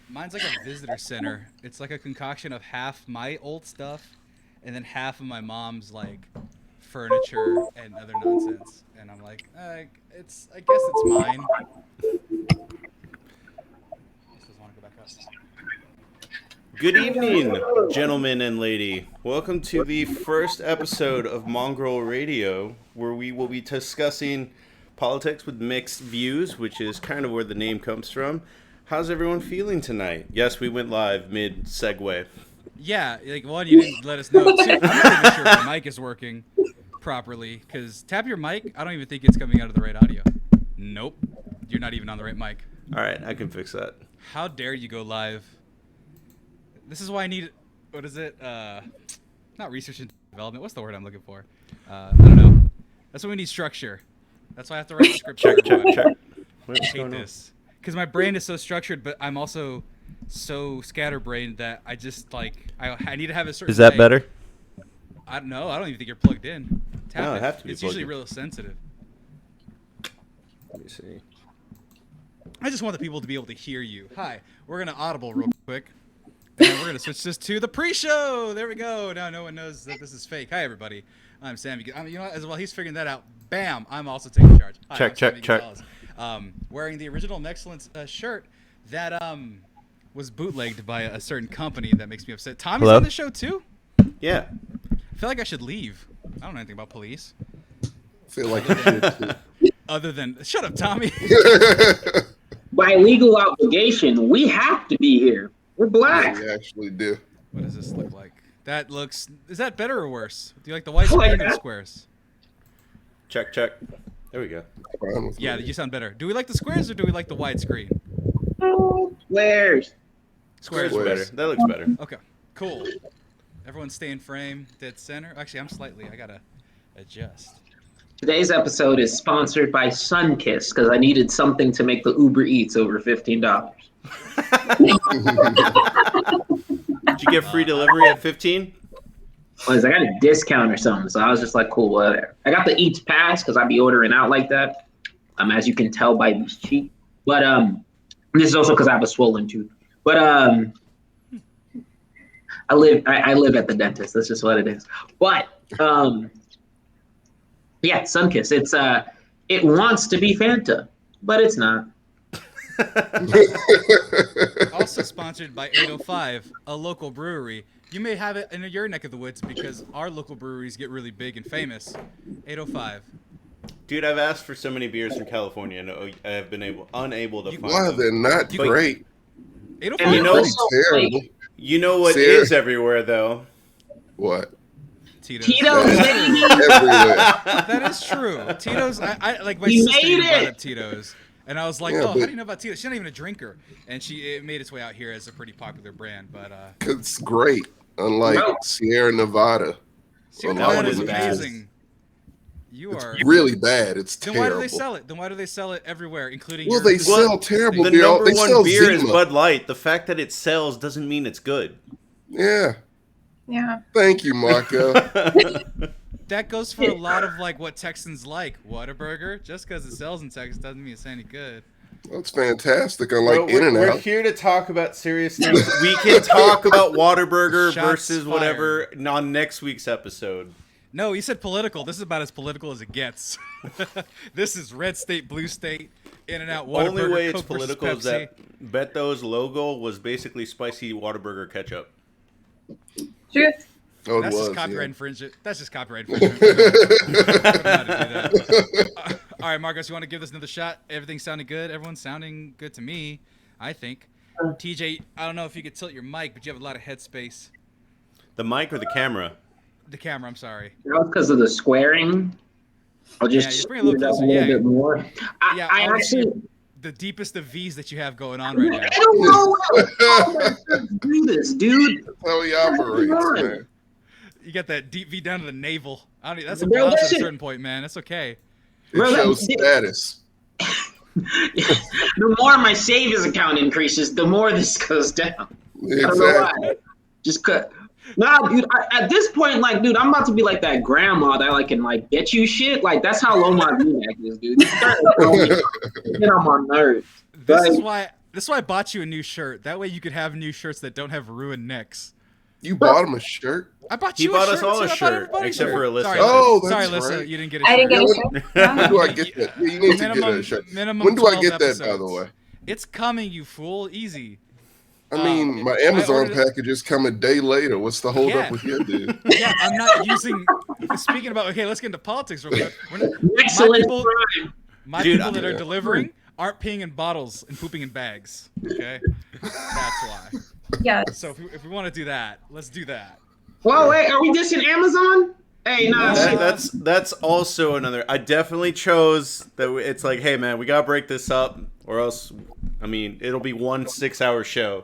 Mine's like a visitor center. It's like a concoction of half my old stuff, and then half of my mom's like furniture and other nonsense. And I'm like, I guess it's mine. Good evening, gentlemen and lady. Welcome to the first episode of Mongrel Radio, where we will be discussing politics with mixed views, which is kind of where the name comes from. How's everyone feeling tonight? Yes, we went live mid-segue. Yeah, like, one, you didn't let us know. Two, I'm not even sure if the mic is working properly, because tap your mic, I don't even think it's coming out of the right audio. Nope, you're not even on the right mic. All right, I can fix that. How dare you go live? This is why I need, what is it? Not research and development. What's the word I'm looking for? I don't know. That's why we need structure. That's why I have to write a script. Check. I hate this. Because my brain is so structured, but I'm also so scatterbrained that I just, like, I need to have a certain Is that way. better? I don't know. I don't even think you're plugged in. Tap No, it. I have to be It's plugged usually in. real sensitive. Let me see. I just want the people to be able to hear you. Hi. We're going to audible real quick. And we're going to switch this to the pre-show. There we go. Now no one knows that this is fake. Hi, everybody. I'm Sammy. You know what? As well, he's figuring that out. Bam. I'm also taking charge. Hi, I'm Sammy Gonzalez. Wearing the original Mexcellence shirt that was bootlegged by a certain company that makes me upset. Tommy's Hello? on the show, too? Yeah. I feel like I should leave. I don't know anything about police. I feel like you should too. Other than... Shut up, Tommy. By legal obligation, we have to be here. We're black. Yeah, we actually do. What does this look like? That looks... Is that better or worse? Do you like the white screen or the squares? Check. There we go. Fine with Yeah, me. you sound better. Do we like the squares or do we like the wide screen? Squares. Squares. Looks better. That looks better. Okay, cool. Everyone stay in frame, dead center. Actually, I'm slightly... I gotta adjust. Today's episode is sponsored by Sunkiss because I needed something to make the Uber Eats over $15. Did you get free delivery at 15? I got a discount or something, so I was just like, cool, whatever. I got the Eats Pass because I be ordering out like that, as you can tell by these cheeks. But this is also because I have a swollen tooth. But I live at the dentist. That's just what it is. But yeah, Sunkiss. It's it wants to be Fanta, but it's not. Also sponsored by 805, a local brewery. You may have it in your neck of the woods because our local breweries get really big and famous. 805. Dude, I've asked for so many beers from California, and I have been unable to find Why them. they're not You- great? 805. And you know- Pretty terrible. You know what Sarah. is everywhere, though? What? Tito's. Tito's, baby. Everywhere. That is true. Tito's. I like my He sister made brought it. up Tito's, and I was like, Yeah, "Oh, how but- do you know about Tito's?" She's not even a drinker, and it made its way out here as a pretty popular brand. But 'Cause it's great. Unlike No. Sierra Nevada. Sierra Well, that Nevada one is is bad. amazing. You It's are. really bad. It's Then terrible. why do they sell it? Then why do they sell it everywhere, including? Well, your they sell terrible The beer. number They one sell beer is Zima. Bud Light. The fact that it sells doesn't mean it's good. Yeah. Yeah. Thank you, Marco. That goes for a lot of like what Texans like. Whataburger. Just because it sells in Texas doesn't mean it's any good. That's fantastic. Bro, Unlike we're In-N-Out. here to talk about serious things. We can talk about Whataburger Shots versus fired. whatever on next week's episode. No, you said political. This is about as political as it gets. This is red state, blue state, In-N-Out, Whataburger, Only way it's Coke versus political is Pepsi. that Beto's logo was basically spicy Whataburger ketchup. Truth. Oh, it That's was, just copyright yeah. infringement. That's just copyright infringement. We don't know how to do that. All right, Marcos, you want to give this another shot? Everything sounding good? Everyone's sounding good to me, I think. TJ, I don't know if you could tilt your mic, but you have a lot of headspace. The mic or the camera? The camera, I'm sorry. Because of the squaring. I'll Yeah, just you bring it a little speed it up closer, a little yeah. bit more. Yeah, I I wanna see actually the deepest of V's that you have going on right now. I don't know how to do this, dude. That's how he operates, man. You got that deep V down to the navel. I don't, that's a Bro, balance that at a shit- certain point, man. That's okay. It Bro, shows that- status. The more my savings account increases, the more this goes down. I don't know why. Exactly. Just cut. Nah, dude. At this point, like, dude, I'm about to be like that grandma that like can like get you shit. Like that's how low my V-neck is, dude. Get on my nerves. This Right. is why This is why I bought you a new shirt. That way you could have new shirts that don't have ruined necks. You bought him a shirt? I bought He you bought a us shirt. all too. a I bought shirt, everybody a except shirt. for Alyssa. Sorry, Oh, Sorry, that's Alyssa, right. you didn't get a I shirt. didn't get a shirt. When do I get that? Yeah, you need to get a shirt. Minimum When do I 12 get that, by the episodes. way? It's coming, you fool. Easy. I mean, my Amazon ordered it- packages come a day later. What's the hold Yeah. up with you, dude? Yeah, I'm not using. Speaking about, okay, let's get into politics real quick. Excellent people- crime. My Dude, people that are yeah. delivering aren't peeing in bottles and pooping in bags. Okay, that's why. Yes. So if we want to do that, let's do that. Whoa, wait, are we dissing Amazon? Hey, nah, Yeah. shit. That's also another. I definitely chose that. It's like, hey man, we gotta break this up, or else, I mean, it'll be 1 6-hour show.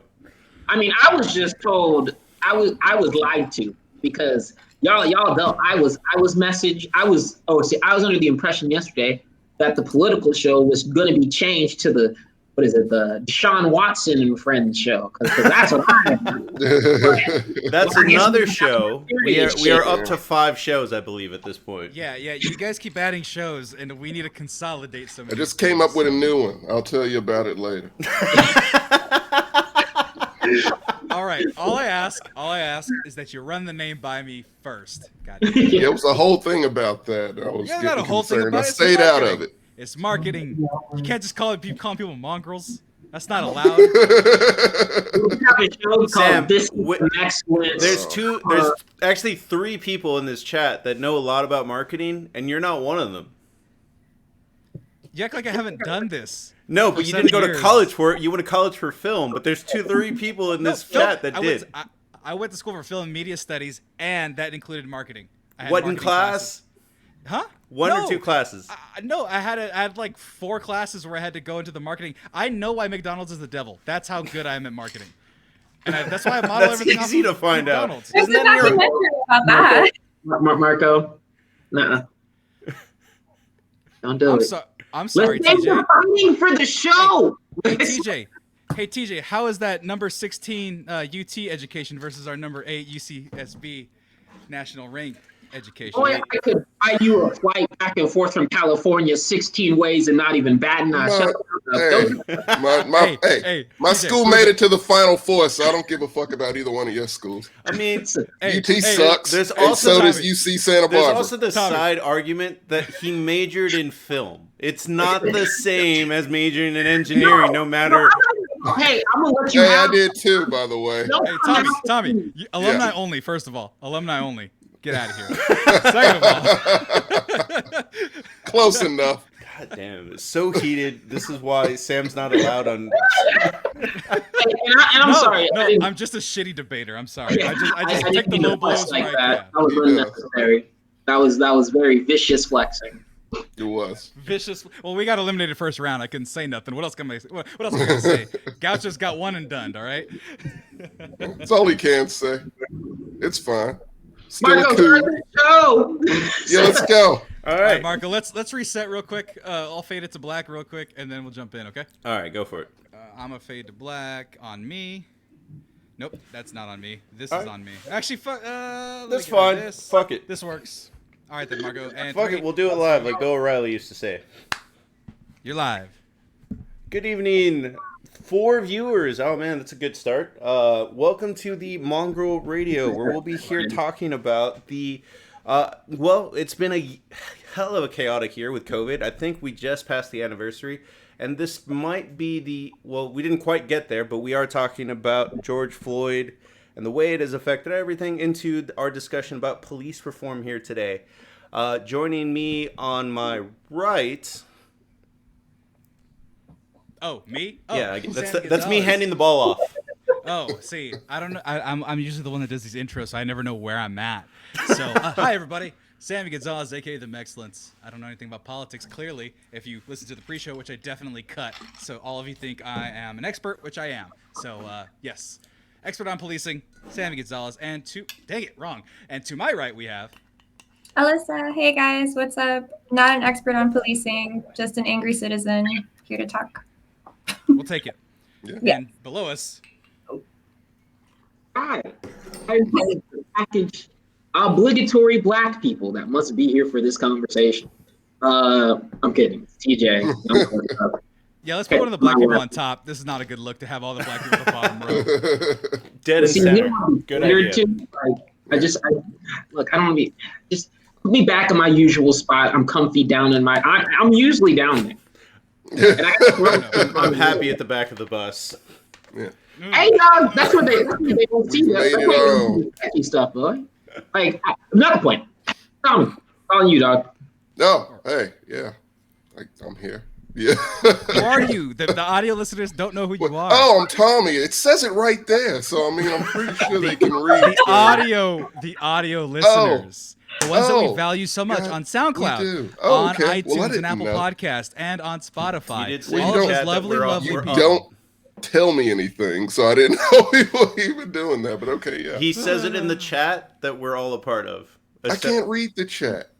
I mean, I was just told I was lied to because y'all know I was under the impression yesterday that the political show was going to be changed to the Deshaun Watson and Friends show because that's what I That's Well, I guess another we show. We are up to 5 shows, I believe, at this point. Yeah. You guys keep adding shows, and we need to consolidate some. I of just these came up things. with a new one. I'll tell you about it later. All right. All I ask is that you run the name by me first. God damn it. Yeah, it was a whole thing about that. I was Yeah, getting not a whole thing concerned. about I it. It's stayed out marketing. of it. It's marketing. You can't just call people mongrels. That's not allowed. We have a show Sam, called This wh- Mexcellence. There's actually 3 people in this chat that know a lot about marketing, and you're not one of them. You act like I haven't done this. No, For but you 7 didn't go to years. college for it. You went to college for film, but there's 3 people in this chat that I did. I went to school for film and media studies, and that included marketing. I had What in marketing class? classes. Huh? 1 No. or 2 classes? No, I had like 4 classes where I had to go into the marketing. I know why McDonald's is the devil. That's how good I am at marketing. And that's why I model That's everything easy off to of find out. McDonald's. There's Isn't a that in your- documentary about that. Marco, nah, don't do it. I'm sorry, Let's TJ. fighting for the show. Hey TJ, how is that number 16 UT education versus our number 8 UCSB national rank education? Boy, I could buy you a flight back and forth from California 16 ways and not even bat an eye. No, Shut up. Hey, Hey, my TJ, school made it to the Final Four, so I don't give a fuck about either one of your schools. I mean, Hey, UT sucks, there's and also- so does Tommy, UC Santa there's Barbara. also the Tommy. side argument that he majored in film. It's not the same as majoring in engineering, no matter. Hey, I'm gonna let you Hey, I have. did too, by the way. No, Hey, I'm Tommy, not- alumni only. First of all, alumni only. Get out of here. Second of all, Close enough. God damn, it's so heated. This is why Sam's not allowed on. And I'm sorry. I didn't- I'm just a shitty debater. I'm sorry. I just I picked didn't the mean to low flex blows like right that. there. That was unnecessary. That was very vicious flexing. It was. Vicious. Well, we got eliminated first round. I couldn't say nothing. What else can I say? What else am I gonna say? Gaucho's got one and done. All right. That's all he can say. It's fine. Still Marco, a coup. start the show. Yeah, let's go. All All right, right. Marco. Let's reset real quick. I'll fade it to black real quick, and then we'll jump in. Okay. All right, go for it. I'm gonna fade to black on me. Nope, that's not on me. This All is right. on me. Actually, let me That's get rid of fine. this. Fuck it. This works. All right then, Marco. And Fuck it, we'll do it live, like Bill O'Reilly used to say. You're live. Good evening, 4 viewers. Oh man, that's a good start. Welcome to the Mongrel Radio, where we'll be here talking about the. Well, it's been a hell of a chaotic year with COVID. I think we just passed the anniversary, and this might be the. Well, we didn't quite get there, but we are talking about George Floyd and the way it has affected everything into our discussion about police reform here today. Joining me on my right. Oh, me? Oh, Yeah, Sam that's me Gonzalez. handing the ball off. Oh, see, I don't know. I'm usually the one that does these intros, so I never know where I'm at. So, hi everybody, Sammy Gonzalez, aka the Mexcellence. I don't know anything about politics. Clearly, if you listen to the pre-show, which I definitely cut, so all of you think I am an expert, which I am. So, yes, expert on policing, Sammy Gonzalez, and dang it, wrong. And to my right, we have. Alyssa, hey guys, what's up? Not an expert on policing, just an angry citizen here to talk. We'll take it. Yeah. And below us. Hi. I'm the package obligatory black people that must be here for this conversation. I'm kidding. It's TJ. Yeah, let's put one of the black people on top. This is not a good look to have all the black people at the bottom row. Dead and center. Good idea. Too, I look. I don't want to be. Just put me back in my usual spot. I'm comfy down in my. I'm usually down there. And I'm happy at the back of the bus. Yeah. Hey, dog, that's what they don't see. That's the stuff, boy. Like, another point. Tommy, calling you, dog. No, hey, yeah, I'm here. Yeah. Who are you? The audio listeners don't know who you are. Oh, I'm Tommy. It says it right there. So I mean, I'm pretty sure they can read The audio listeners. The ones that we value so much on SoundCloud, on iTunes and Apple Podcast, and on Spotify. You did say all of those lovely people. Don't tell me anything, so I didn't know we were even doing that. But okay, yeah. He says it in the chat that we're all a part of. I can't read the chat.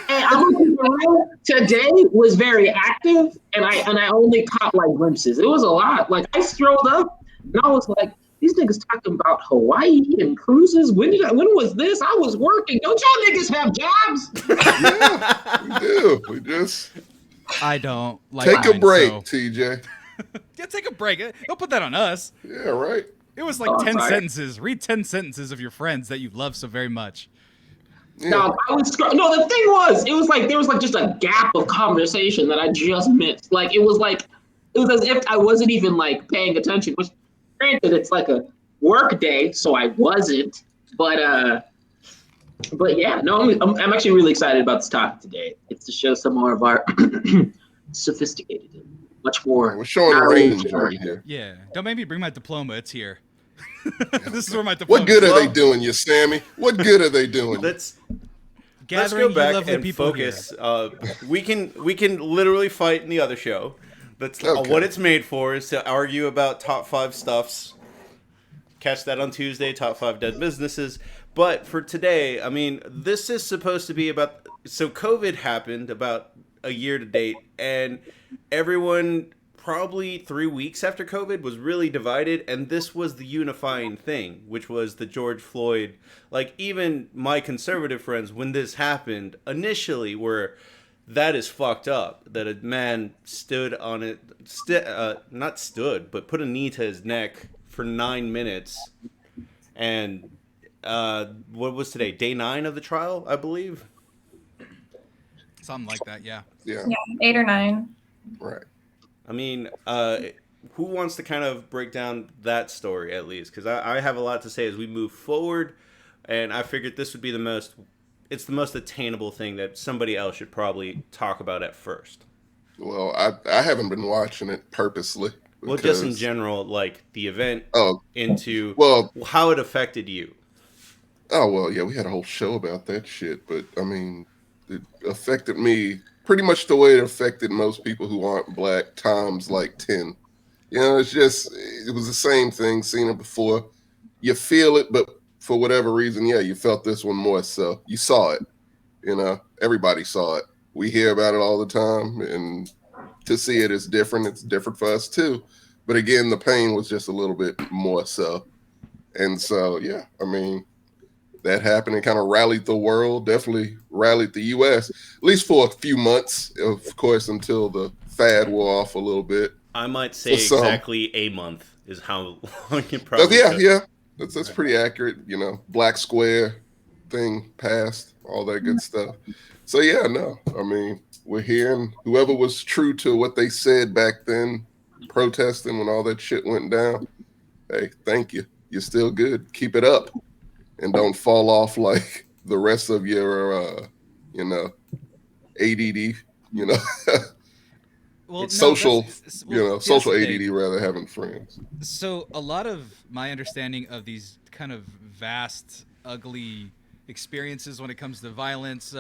And I'm gonna be real. Today was very active, and I only caught like glimpses. It was a lot. Like I strolled up, and I was like, "These niggas talking about Hawaii and cruises. When was this? I was working. Don't y'all niggas have jobs?" Yeah, we do. We just. I don't like. Take a break, TJ. Yeah, take a break. Don't put that on us. Yeah, right. It was like 10 sentences. Read 10 sentences of your friends that you love so very much. Yeah. No, the thing was, it was like there was like just a gap of conversation that I just missed. Like it was as if I wasn't even like paying attention. Which, granted, it's like a work day, so I wasn't. But yeah, no, I'm actually really excited about this topic today. It's to show some more of our sophisticated, much more. We're showing a range right here. Yeah, don't make me bring my diploma. It's here. This is where my diploma. What good are they doing you, Sammy? What good are they doing? Let's Gathering go back lovely and people focus. We can literally fight in the other show. That's Okay. what it's made for, is to argue about top 5 stuffs. Catch that on Tuesday, top 5 dead businesses. But for today, I mean, this is supposed to be about. So COVID happened about a year to date, and everyone probably 3 weeks after COVID was really divided, and this was the unifying thing, which was the George Floyd. Like, even my conservative friends, when this happened, initially were, that is fucked up, that a man stood on it, not stood, but put a knee to his neck for 9 minutes, and what was today? Day 9 of the trial, I believe? Something like that, yeah. Yeah. Yeah, 8 or 9. Right. I mean, who wants to kind of break down that story at least? Because I have a lot to say as we move forward, and I figured this would be the most attainable thing that somebody else should probably talk about at first. Well, I haven't been watching it purposely. Well, just in general, like the event into how it affected you. Oh, well, yeah, we had a whole show about that shit, but I mean, it affected me pretty much the way it affected most people who aren't black times like 10. You know, it was the same thing, seen it before. You feel it, but for whatever reason, yeah, you felt this one more so. You saw it, you know, everybody saw it. We hear about it all the time, and to see it is different. It's different for us too. But again, the pain was just a little bit more so. And so, yeah, I mean, that happened and kind of rallied the world, definitely rallied the U.S., at least for a few months, of course, until the fad wore off a little bit. I might say exactly a month is how long it probably took. Yeah. That's pretty accurate. You know, Black Square thing passed, all that good stuff. So, yeah, no, I mean, we're here, and whoever was true to what they said back then, protesting when all that shit went down, hey, thank you. You're still good. Keep it up. And don't fall off like the rest of your, ADD, Well, social social ADD rather, having friends. So a lot of my understanding of these kind of vast, ugly experiences when it comes to violence,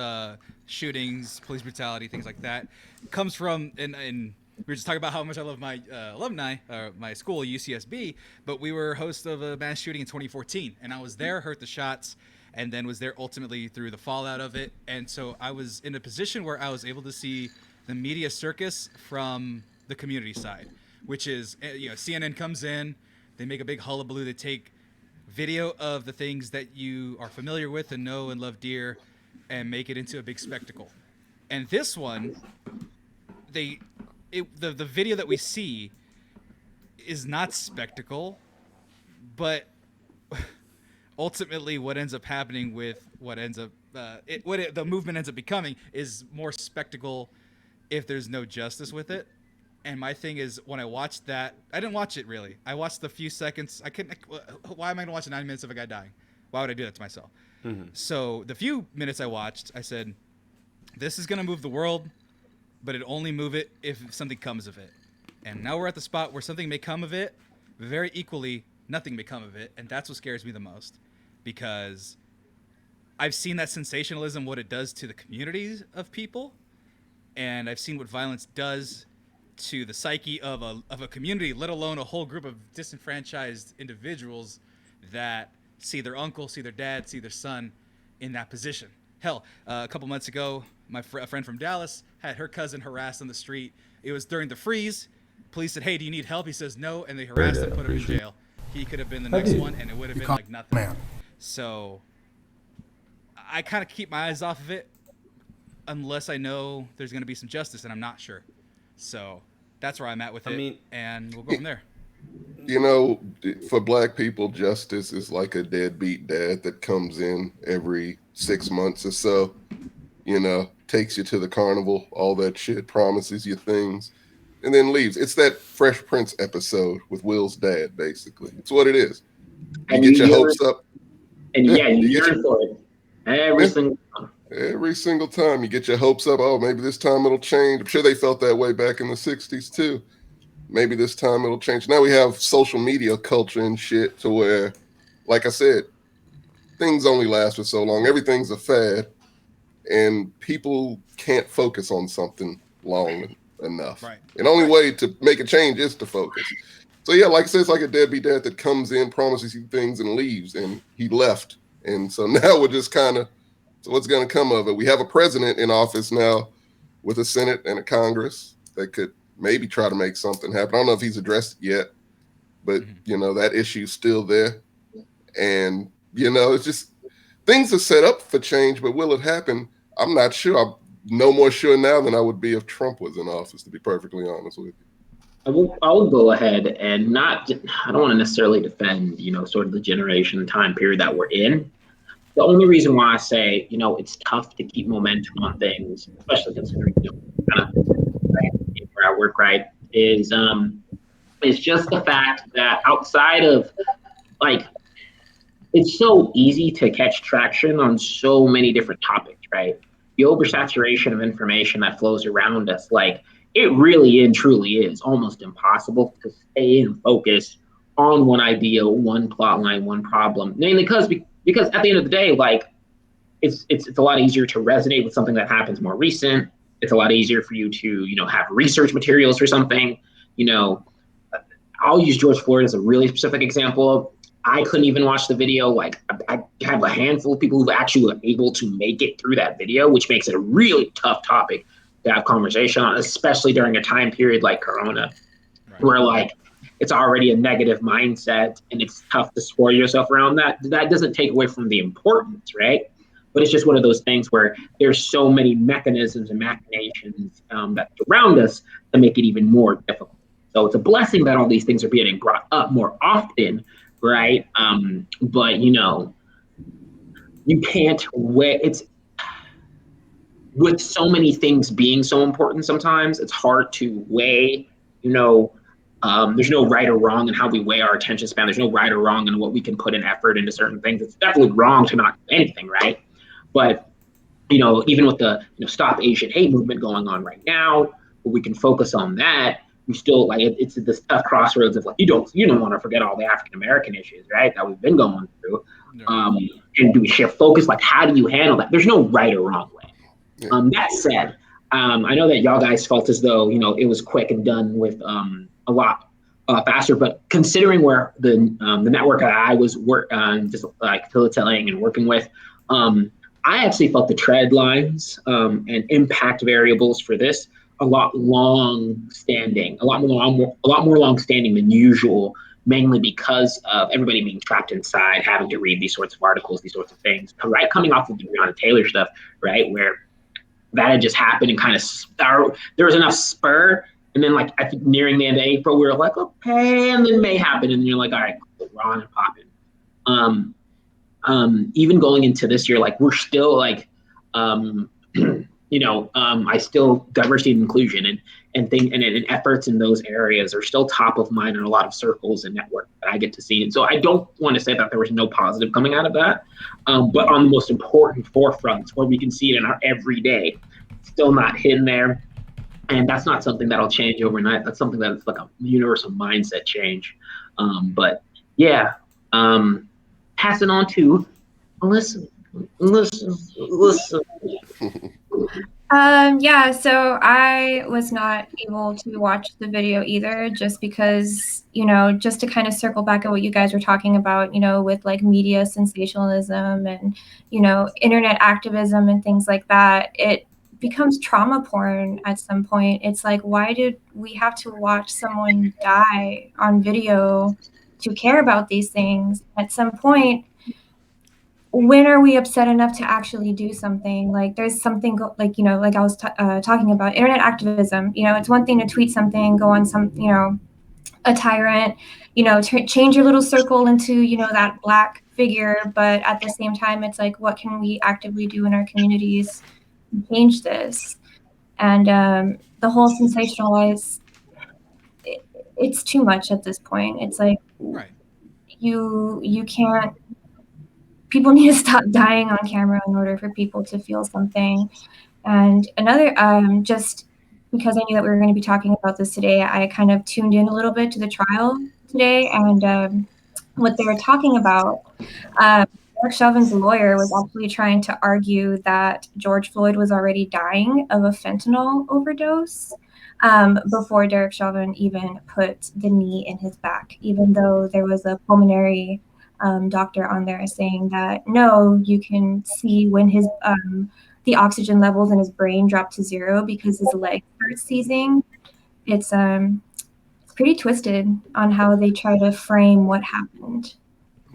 shootings, police brutality, things like that, comes from, and we were just talking about how much I love my alumni, my school, UCSB, but we were host of a mass shooting in 2014, and I was there, heard the shots, and then was there ultimately through the fallout of it. And so I was in a position where I was able to see the media circus from the community side, which is, CNN comes in, they make a big hullabaloo, they take video of the things that you are familiar with and know and love dear and make it into a big spectacle. And this one, they the video that we see is not spectacle, but ultimately what ends up happening with what ends up the movement ends up becoming is more spectacle if there's no justice with it. And my thing is, when I watched that, I didn't watch it really. I watched the few seconds. Why am I gonna watch 9 minutes of a guy dying? Why would I do that to myself? Mm-hmm. So the few minutes I watched, I said, this is gonna move the world, but it only move it if something comes of it. And now we're at the spot where something may come of it, very equally, nothing may come of it. And that's what scares me the most, because I've seen that sensationalism, what it does to the communities of people. And I've seen what violence does to the psyche of a community, let alone a whole group of disenfranchised individuals that see their uncle, see their dad, see their son in that position. Hell, a couple months ago, a friend from Dallas had her cousin harassed on the street. It was during the freeze. Police said, hey, do you need help? He says no, and they harassed him, put him in jail. He could have been the next one, and it would have been like nothing. Man. So I kind of keep my eyes off of it unless I know there's going to be some justice, and I'm not sure. So that's where I'm at with it, and we'll go from there. You know, for black people, justice is like a deadbeat dad that comes in every 6 months or so, you know, takes you to the carnival, all that shit, promises you things, and then leaves. It's that Fresh Prince episode with Will's dad, basically. It's what it is. You get your hopes up. And you yearn for it. Every single time you get your hopes up. Oh, maybe this time it'll change. I'm sure they felt that way back in the 60s too. Maybe this time it'll change. Now we have social media culture and shit to where, like I said, things only last for so long. Everything's a fad, and people can't focus on something long enough. Right. And the only way to make a change is to focus. So yeah, like I said, it's like a deadbeat dad that comes in, promises you things, and leaves, and he left. And so now we're just kind of, so what's going to come of it? We have a president in office now with a Senate and a Congress that could maybe try to make something happen. I don't know if he's addressed it yet, but, you know, that issue's still there. And, you know, it's just, things are set up for change, but will it happen? I'm not sure. I'm no more sure now than I would be if Trump was in office, to be perfectly honest with you. I'll go ahead and I don't want to necessarily defend, you know, sort of the generation time period that we're in. The only reason why I say, you know, it's tough to keep momentum on things, especially considering, you know, kind of where I work, right, is just the fact that outside of, like, it's so easy to catch traction on so many different topics, right? The oversaturation of information that flows around us, like, it really and truly is almost impossible to stay and focus on one idea, one plot line, one problem. Mainly because at the end of the day, like, it's a lot easier to resonate with something that happens more recent. It's a lot easier for you to, you know, have research materials for something. You know, I'll use George Floyd as a really specific example. I couldn't even watch the video. Like, I have a handful of people who actually were able to make it through that video, which makes it a really tough topic to have conversation on, especially during a time period like Corona, right, where, like, it's already a negative mindset and it's tough to square yourself around that. That doesn't take away from the importance, right? But it's just one of those things where there's so many mechanisms and machinations that surround us to make it even more difficult. So it's a blessing that all these things are being brought up more often, right? But, you know, you can't wait. It's, with so many things being so important sometimes, it's hard to weigh, you know, there's no right or wrong in how we weigh our attention span. There's no right or wrong in what we can put in effort into certain things. It's definitely wrong to not do anything, right? But, you know, even with the, you know, Stop Asian Hate movement going on right now, we can focus on that. We still, like, it's this tough crossroads of, like, you don't want to forget all the African-American issues, right, that we've been going through. And do we shift focus? Like, how do you handle that? There's no right or wrong way. That said, I know that y'all guys felt as though, you know, it was quick and done with a lot faster, but considering where the network that I was just like facilitating and working with, I actually felt the trend lines and impact variables for this a lot more long-standing than usual, mainly because of everybody being trapped inside, having to read these sorts of articles, these sorts of things, right? Coming off of the Breonna Taylor stuff, right, where that had just happened and kind of there was enough spur And then like I think nearing the end of April, we were like, okay, and then May happened, and you're like, all right, cool, we're on and popping. Even going into this year, like we're still like, I still diversity and inclusion and efforts in those areas are still top of mind in a lot of circles and networks that I get to see. And so I don't want to say that there was no positive coming out of that, but on the most important forefronts where we can see it in our everyday, still not hidden there. And that's not something that'll change overnight. That's something that's like a universal mindset change. But yeah, pass it on to Alyssa. Yeah, so I was not able to watch the video either, just because, just to kind of circle back at what you guys were talking about, with like media sensationalism and, internet activism and things like that, it becomes trauma porn at some point. It's like, why did we have to watch someone die on video to care about these things? At some point, when are we upset enough to actually do something? Like there's something like I was talking about internet activism. It's one thing to tweet something, go on some a tyrant, change your little circle into that black figure, but at the same time it's like, what can we actively do in our communities to change this? And the whole sensationalize, it's too much at this point. It's like, Right. you can't, people need to stop dying on camera in order for people to feel something. And another, just because I knew that we were going to be talking about this today, I kind of tuned in a little bit to the trial today, and what they were talking about. Derek Chauvin's lawyer was actually trying to argue that George Floyd was already dying of a fentanyl overdose before Derek Chauvin even put the knee in his back, even though there was a pulmonary doctor on there saying that no, you can see when his the oxygen levels in his brain drop to zero because his legs start seizing. It's pretty twisted on how they try to frame what happened.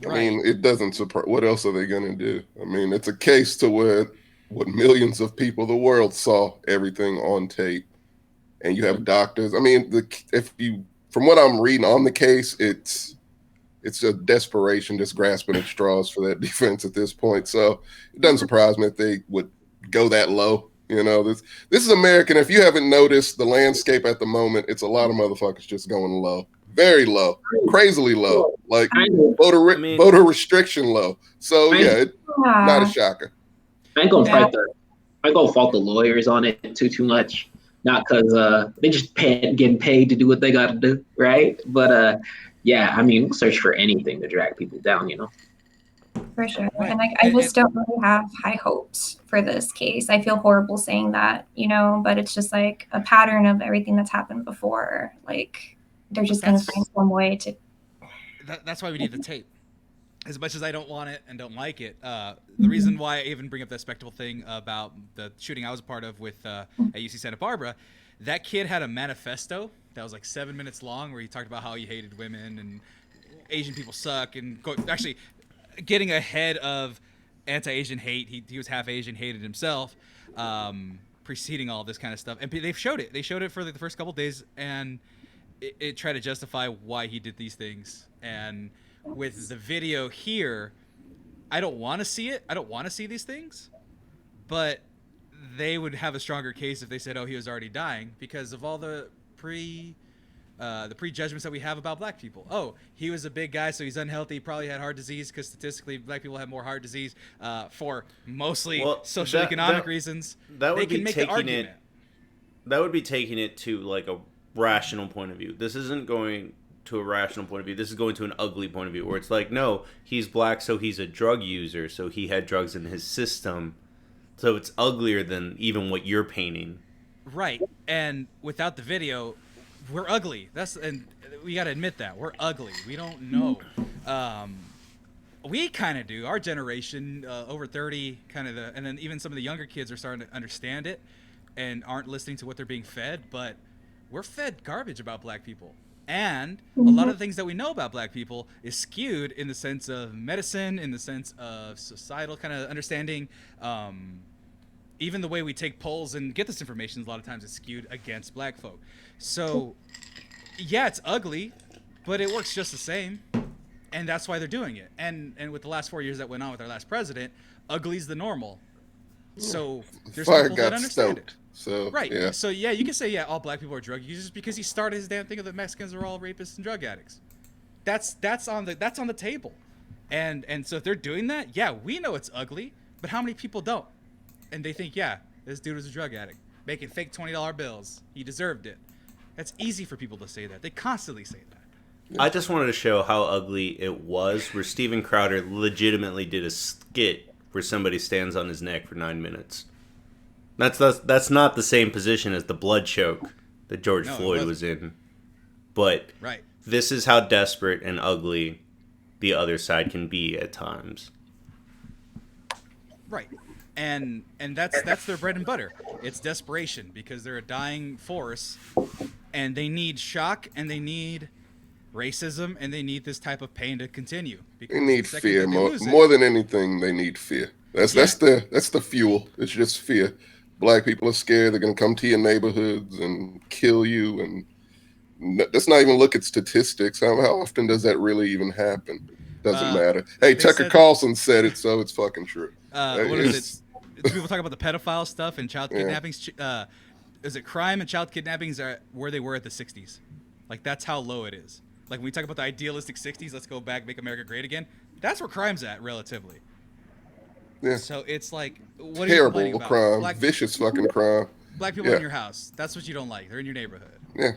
I mean, it doesn't surprise. What else are they going to do? I mean, it's a case to where what millions of people, the world saw everything on tape, and you have doctors. I mean, from what I'm reading on the case, it's a desperation, just grasping at straws for that defense at this point. So it doesn't surprise me if they would go that low. This is American. If you haven't noticed the landscape at the moment, it's a lot of motherfuckers just going low, very low, crazily low, like voter restriction low. So yeah, not a shocker. I ain't gonna fight I ain't gonna fault the lawyers on it too much. Not because they just getting paid to do what they got to do, right? But yeah, I mean, we'll search for anything to drag people down, For sure. And I just don't really have high hopes for this case. I feel horrible saying that, but it's just like a pattern of everything that's happened before. Like they're just going to find some way to. That's why we need the tape. As much as I don't want it and don't like it, the reason why I even bring up that spectacle thing about the shooting I was a part of with at UC Santa Barbara, that kid had a manifesto that was like 7 minutes long where he talked about how he hated women and Asian people suck and actually getting ahead of anti-Asian hate. He was half Asian, hated himself, preceding all this kind of stuff. And they showed it. They showed it for the first couple of days, and it tried to justify why he did these things. And with the video here, I don't want to see it. I don't want to see these things, but they would have a stronger case if they said, "Oh, he was already dying," because of all the prejudgments that we have about black people. Oh, he was a big guy, so he's unhealthy. He probably had heart disease because statistically, black people have more heart disease for mostly socioeconomic reasons. That would they can be make taking the argument. That would be taking it to like a rational point of view. This isn't going to a rational point of view. This is going to an ugly point of view where it's like, no, he's black, so he's a drug user, so he had drugs in his system. So it's uglier than even what you're painting. Right. And without the video, we're ugly. And we got to admit that. We're ugly. We don't know. We kind of do. Our generation, over 30, and then even some of the younger kids are starting to understand it and aren't listening to what they're being fed, but we're fed garbage about black people. And a lot of the things that we know about black people is skewed in the sense of medicine, in the sense of societal kind of understanding. even the way we take polls and get this information, a lot of times it's skewed against black folk. So, yeah, it's ugly, but it works just the same, and that's why they're doing it. And with the last 4 years that went on with our last president, ugly's the normal. So there's Fire people that got understand stoked. it. So Right. yeah. So yeah, you can say, yeah, all black people are drug users because he started his damn thing of the Mexicans are all rapists and drug addicts. That's on the table. And so if they're doing that, yeah, we know it's ugly, but how many people don't? And they think, yeah, this dude was a drug addict, making fake $20 bills. He deserved it. That's easy for people to say that. They constantly say that. I just wanted to show how ugly it was, where Steven Crowder legitimately did a skit where somebody stands on his neck for 9 minutes. That's not the same position as the blood choke that George Floyd was in. But right. This is how desperate and ugly the other side can be at times. Right. And that's their bread and butter. It's desperation because they're a dying force and they need shock and they need racism and they need this type of pain to continue. They need fear more than anything. They need fear. That's the fuel. It's just fear. Black people are scared. They're going to come to your neighborhoods and kill you. And let's not even look at statistics. How often does that really even happen? Doesn't matter. Hey, Tucker Carlson said it, so it's fucking true. What is it? People talk about the pedophile stuff and child kidnappings. Is it crime and child kidnappings are where they were at the 60s? Like, that's how low it is. Like, when we talk about the idealistic 60s, let's go back, make America great again. That's where crime's at, relatively. Yeah. So it's like, what terrible are you about? crime, vicious fucking crime. Black people in your house. That's what you don't like. They're in your neighborhood. Yeah.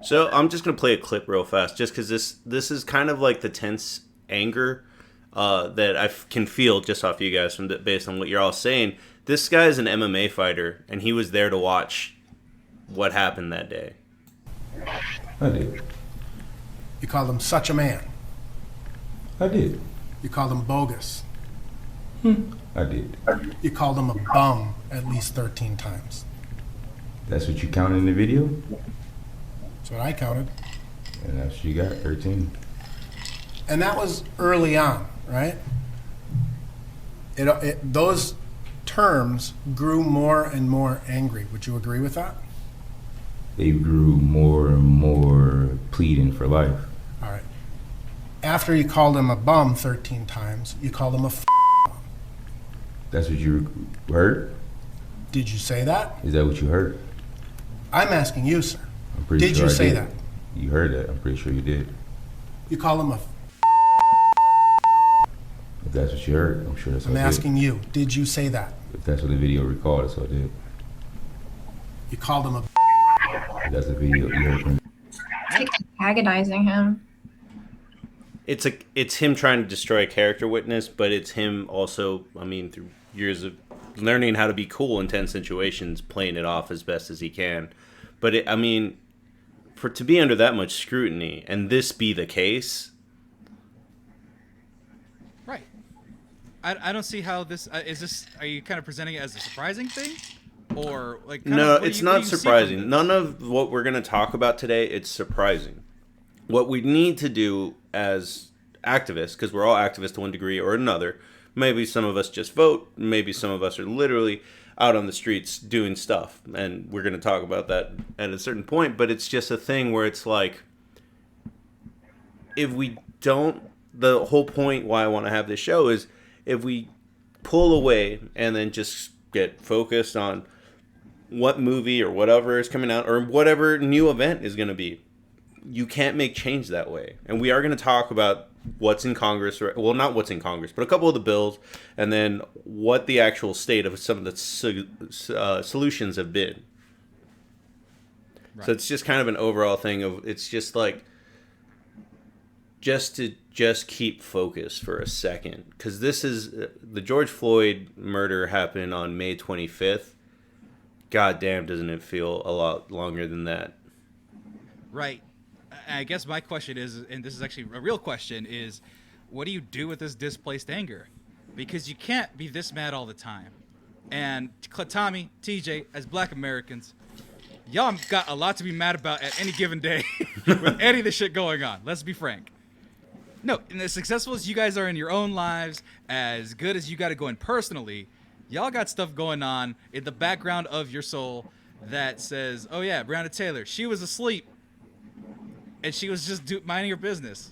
So I'm just gonna play a clip real fast, just because this is kind of like the tense anger that I can feel just off you guys based on what you're all saying. This guy is an MMA fighter, and he was there to watch what happened that day. I did. You called him such a man. I did. You called him bogus. I did. You called him a bum at least 13 times. That's what you counted in the video? That's what I counted. And that's what you got, 13. And that was early on, right? Those terms grew more and more angry. Would you agree with that? They grew more and more pleading for life. All right. After you called him a bum 13 times, you called him a bum. That's what you heard? Did you say that? Is that what you heard? I'm asking you, sir. I'm pretty did sure you I say did. that? You heard that. I'm pretty sure you did. You call him a If that's what you heard, I'm sure that's what I'm I did. asking you, did you say that? If that's what the video recalled, that's what I did. You called him a If that's the video you heard from me. It's like antagonizing him. It's him trying to destroy a character witness, but it's him also, I mean, through years of learning how to be cool in tense situations, playing it off as best as he can. But for to be under that much scrutiny and this be the case, right? I don't see how this is. This, are you kind of presenting it as a surprising thing, or like? No, it's not surprising. None of what we're going to talk about today, it's surprising. What we need to do as activists, because we're all activists to one degree or another, maybe some of us just vote, maybe some of us are literally out on the streets doing stuff, and we're going to talk about that at a certain point, but it's just a thing where it's like, if we don't, the whole point why I want to have this show is if we pull away and then just get focused on what movie or whatever is coming out or whatever new event is going to be, you can't make change that way. And we are going to talk about what's in Congress, well, not what's in Congress, but a couple of the bills, and then what the actual state of some of the solutions have been. Right. So it's just kind of an overall thing of, it's just like, just keep focused for a second. Because this is, the George Floyd murder happened on May 25th. God damn, doesn't it feel a lot longer than that? Right. I guess my question is, and this is actually a real question, is what do you do with this displaced anger? Because you can't be this mad all the time. And Tommy, TJ, as Black Americans, y'all got a lot to be mad about at any given day with any of the shit going on. Let's be frank. No, and as successful as you guys are in your own lives, as good as you got it going personally, y'all got stuff going on in the background of your soul that says, oh yeah, Breonna Taylor, she was asleep and she was just minding her business,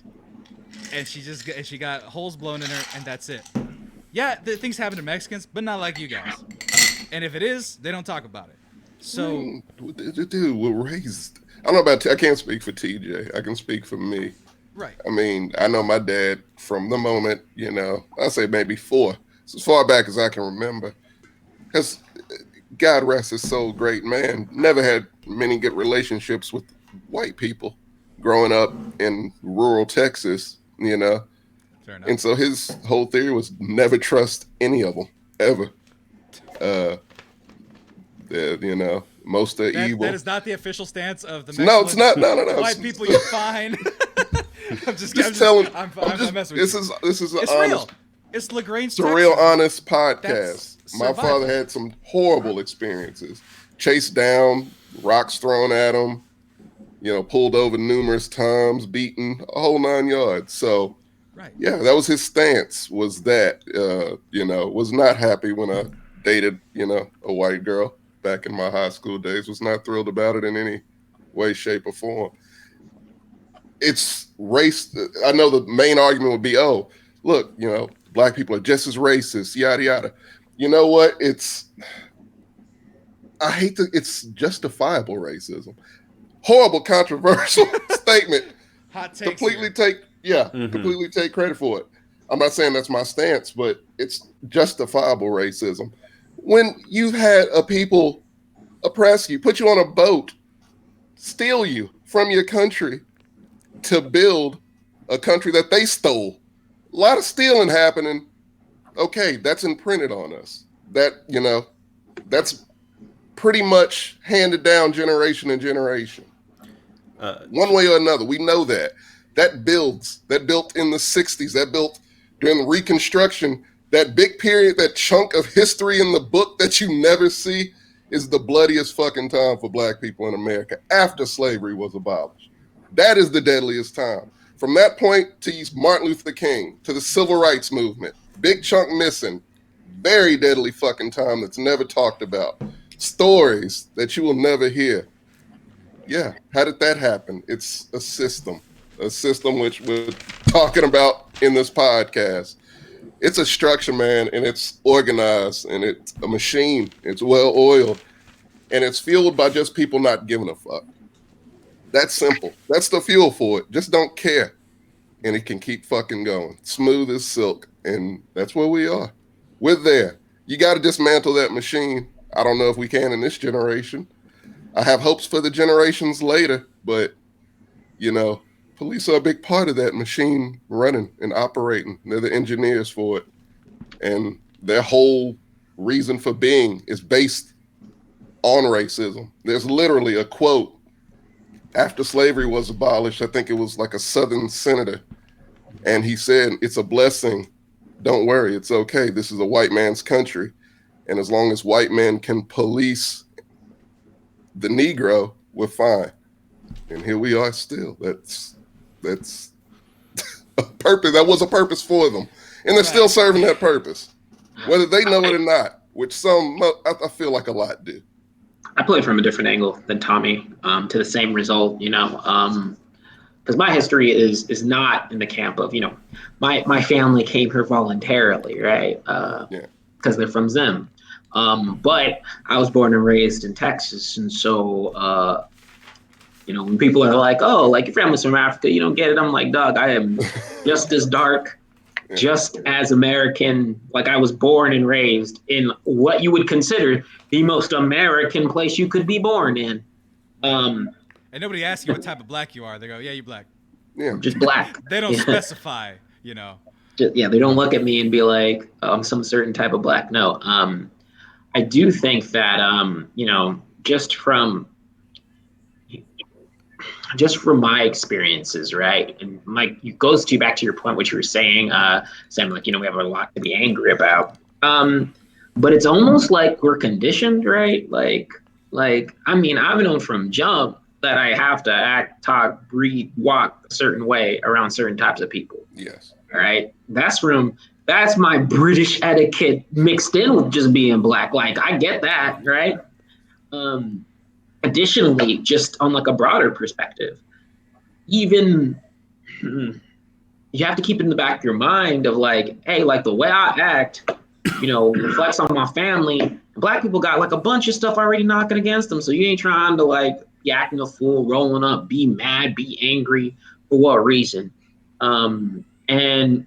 and she got holes blown in her, and that's it. Yeah, things happen to Mexicans, but not like you guys. And if it is, they don't talk about it. So, dude, we're raised. I don't know about. I can't speak for TJ. I can speak for me. right. I mean, I know my dad from the moment, I say maybe 4. It's as far back as I can remember. Because God rest his soul, great man, never had many good relationships with white people growing up in rural Texas, Fair enough. And so his whole theory was never trust any of them, ever. Most are evil. That is not the official stance of the Mexcellence. No, it's not. No. White people, you're fine. I'm just telling. I'm messing with This you. is It's honest, real. It's LaGrange, it's a real honest podcast. That's My survival. father had some horrible experiences. Chased down, rocks thrown at him, pulled over numerous times, beaten, a whole 9 yards. So, Right. yeah, that was his stance, was that, was not happy when I dated, a white girl back in my high school days, was not thrilled about it in any way, shape, or form. It's race. I know the main argument would be, oh, look, black people are just as racist, yada, yada. You know what? It's justifiable racism. Horrible, controversial statement. Hot takes. Completely take credit for it. I'm not saying that's my stance, but it's justifiable racism. When you've had people oppress you, put you on a boat, steal you from your country to build a country that they stole. A lot of stealing happening. Okay, that's imprinted on us. That's pretty much handed down generation and generation. One way or another, we know that. That built in the 60s, that built during the Reconstruction, that big period, that chunk of history in the book that you never see is the bloodiest fucking time for black people in America after slavery was abolished. That is the deadliest time. From that point to Martin Luther King, to the Civil Rights Movement, big chunk missing, very deadly fucking time that's never talked about. Stories that you will never hear. Yeah, how did that happen? It's a system which we're talking about in this podcast. It's a structure, man, and it's organized, and it's a machine. It's well-oiled, and it's fueled by just people not giving a fuck. That's simple. That's the fuel for it. Just don't care, and it can keep fucking going. Smooth as silk, and that's where we are. We're there. You got to dismantle that machine. I don't know if we can in this generation. I have hopes for the generations later, but, police are a big part of that machine running and operating. They're the engineers for it. And their whole reason for being is based on racism. There's literally a quote after slavery was abolished. I think it was like a Southern senator. And he said, "It's a blessing. Don't worry. It's okay. This is a white man's country. And as long as white men can police the Negro, we're fine." And here we are still. That's a purpose. That was a purpose for them. And they're still serving that purpose, whether they know it or not, which I feel like a lot do. I play from a different angle than Tommy, to the same result, because my history is not in the camp of, my family came here voluntarily, right? Because they're from Zim. But I was born and raised in Texas. And so, when people are like, oh, like your family's from Africa, you don't get it. I'm like, dog, I am just as dark, just as American. Like I was born and raised in what you would consider the most American place you could be born in. And nobody asks you what type of black you are. They go, yeah, you're black. Yeah. Just black. They don't specify, They don't look at me and be like, oh, I'm some certain type of black. No. I do think that, just from my experiences, right? And Mike, it goes back to your point, what you were saying, Sam, we have a lot to be angry about. But it's almost like we're conditioned, right? I've known from jump that I have to act, talk, breathe, walk a certain way around certain types of people. Yes. All right. That's from That's my British etiquette mixed in with just being black. Like, I get that, right? Additionally, just on like a broader perspective, even you have to keep in the back of your mind of like, hey, like the way I act, reflects on my family. Black people got like a bunch of stuff already knocking against them. So you ain't trying to like be acting a fool, rolling up, be mad, be angry. For what reason? And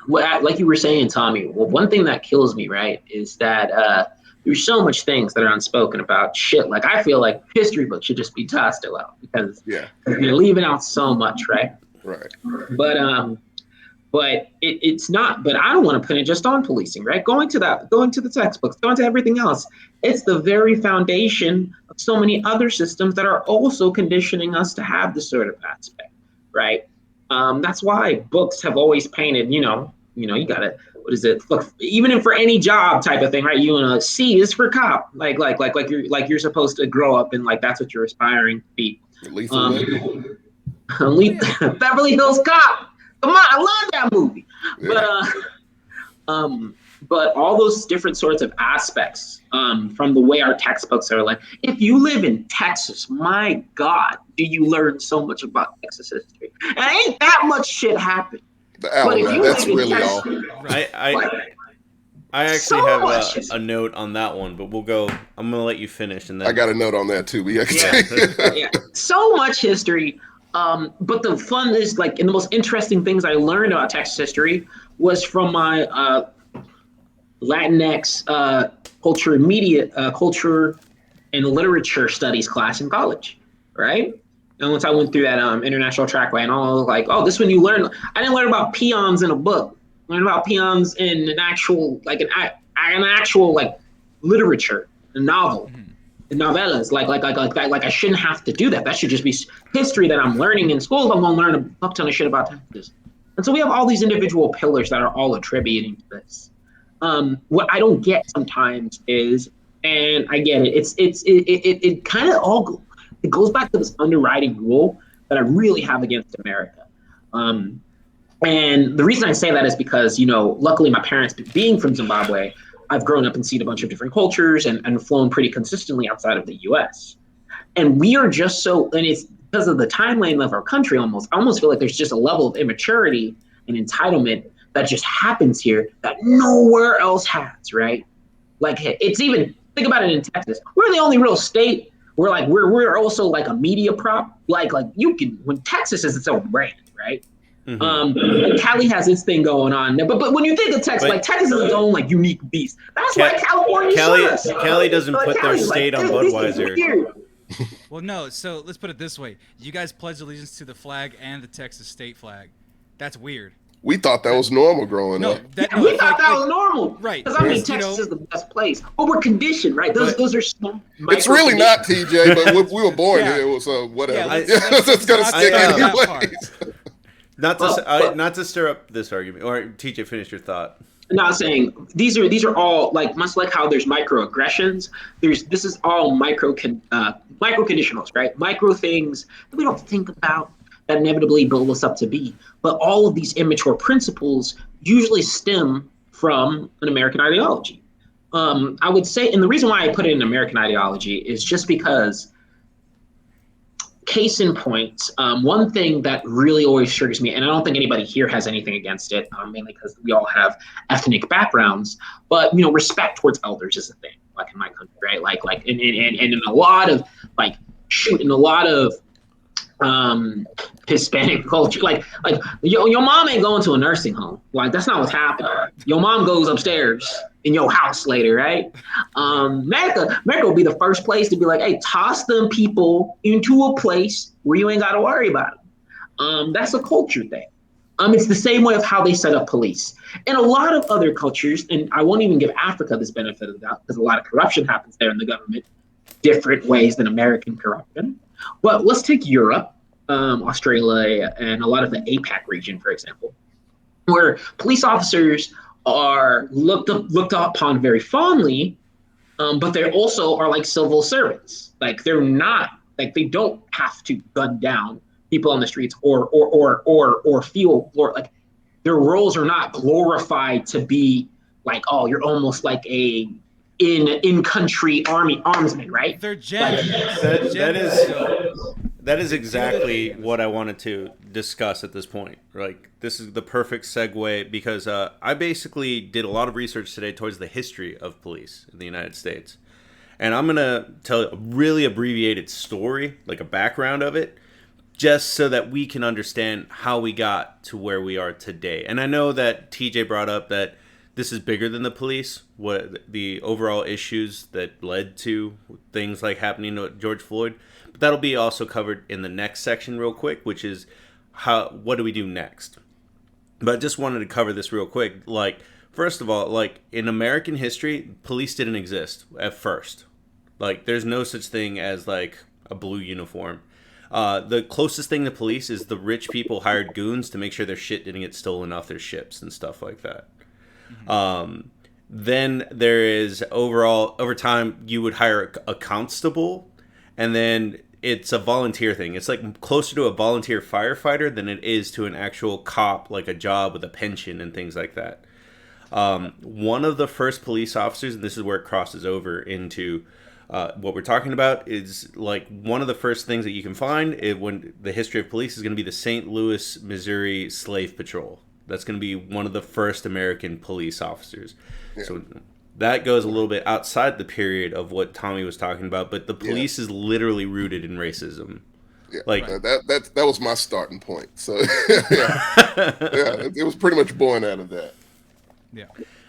like you were saying, Tommy, well, one thing that kills me, right, is that there's so much things that are unspoken about shit. Like, I feel like history books should just be tossed out because you're leaving out so much, right? Right. But it's not. But I don't want to put it just on policing, right? Going to the textbooks, going to everything else. It's the very foundation of so many other systems that are also conditioning us to have this sort of aspect, right? That's why books have always painted, you gotta, what is it? Look, even for any job type of thing, right? C is for cop, like you're supposed to grow up and like that's what you're aspiring to be. Beverly Hills Cop. Come on, I love that movie. Yeah. But all those different sorts of aspects from the way our textbooks are like, if you live in Texas, my God, do you learn so much about Texas history? And ain't that much shit happened. That's really Texas, all. I actually have a note on that one, but we'll go. I'm gonna let you finish, and then I got a note on that too. Yeah, so much history. But the fun is like, and the most interesting things I learned about Texas history was from my Latinx culture and literature studies class in college, right? And once I went through that international trackway and all, like, oh, this one you learn. I didn't learn about peons in a book. I learned about peons in an actual like literature, a novel. Novellas, like I shouldn't have to do that. That should just be history that I'm learning in school. I'm gonna learn a fuck ton of shit about Texas. And so we have all these individual pillars that are all attributing to this. What I don't get sometimes is, and I get it, it kind of all it goes back to this underwriting rule that I really have against America. And the reason I say that is because, luckily my parents, being from Zimbabwe, I've grown up and seen a bunch of different cultures and flown pretty consistently outside of the US. And we are just and it's because of the timeline of our country I almost feel like there's just a level of immaturity and entitlement that just happens here that nowhere else has, right? Like, it's even, think about it in Texas. We're the only real state where like, we're also like a media prop. Like when Texas is its own brand, right? Mm-hmm. And Cali has its thing going on, but when you think of Texas, like Texas is its own like unique beast. That's why California. Cali doesn't put their state on Budweiser. Well, no. So let's put it this way: you guys pledge allegiance to the flag and the Texas state flag. That's weird. We thought that was normal growing up. We thought that was normal, right? Because Texas is the best place, but we're conditioned, right? Those are small. It's really not, TJ. But we were born here, so whatever. It's gonna stick anyway. Not to stir up this argument, or TJ, finish your thought. I'm not saying these are all like much like how there's microaggressions. This is all micro conditionals, right? Micro things that we don't think about that inevitably build us up to be. But all of these immature principles usually stem from an American ideology. I would say, and the reason why I put it in American ideology is just because. Case in point, one thing that really always triggers me, and I don't think anybody here has anything against it, mainly because we all have ethnic backgrounds, but respect towards elders is a thing, like in my country, right? Like and in a lot of in a lot of Hispanic culture, like your mom ain't going to a nursing home. Like, that's not what's happening. Your mom goes upstairs in your house later, right? America will be the first place to be like, hey, toss them people into a place where you ain't got to worry about them. That's a culture thing. It's the same way of how they set up police. In a lot of other cultures, and I won't even give Africa this benefit of the doubt because a lot of corruption happens there in the government, different ways than American corruption. But let's take Europe, Australia, and a lot of the APAC region, for example, where police officers are looked upon very fondly, but they also are like civil servants. Like, they're not, like, they don't have to gun down people on the streets or feel, or like, their roles are not glorified to be like, oh, you're almost like a in country army armsman, right? They're generous. That is exactly what I wanted to discuss at this point. Like, this is the perfect segue because I basically did a lot of research today towards the history of police in the United States. And I'm going to tell a really abbreviated story, like a background of it, just so that we can understand how we got to where we are today. And I know that TJ brought up that this is bigger than the police, what the overall issues that led to things like happening to George Floyd. But that'll be also covered in the next section real quick, which is what do we do next? But I just wanted to cover this real quick. Like, first of all, like in American history, police didn't exist at first. Like, there's no such thing as like a blue uniform. The closest thing to police is the rich people hired goons to make sure their shit didn't get stolen off their ships and stuff like that. Mm-hmm. Then there is over time, you would hire a constable, and then it's a volunteer thing. It's like closer to a volunteer firefighter than it is to an actual cop, like a job with a pension and things like that. One of the first police officers, and this is where it crosses over into what we're talking about, is like one of the first things that you can find when the history of police is going to be the St. Louis, Missouri Slave Patrol. That's going to be one of the first American police officers. Yeah. So that goes a little bit outside the period of what Tommy was talking about, but the police is literally rooted in racism. Yeah, like that was my starting point. So it was pretty much born out of that. Yeah.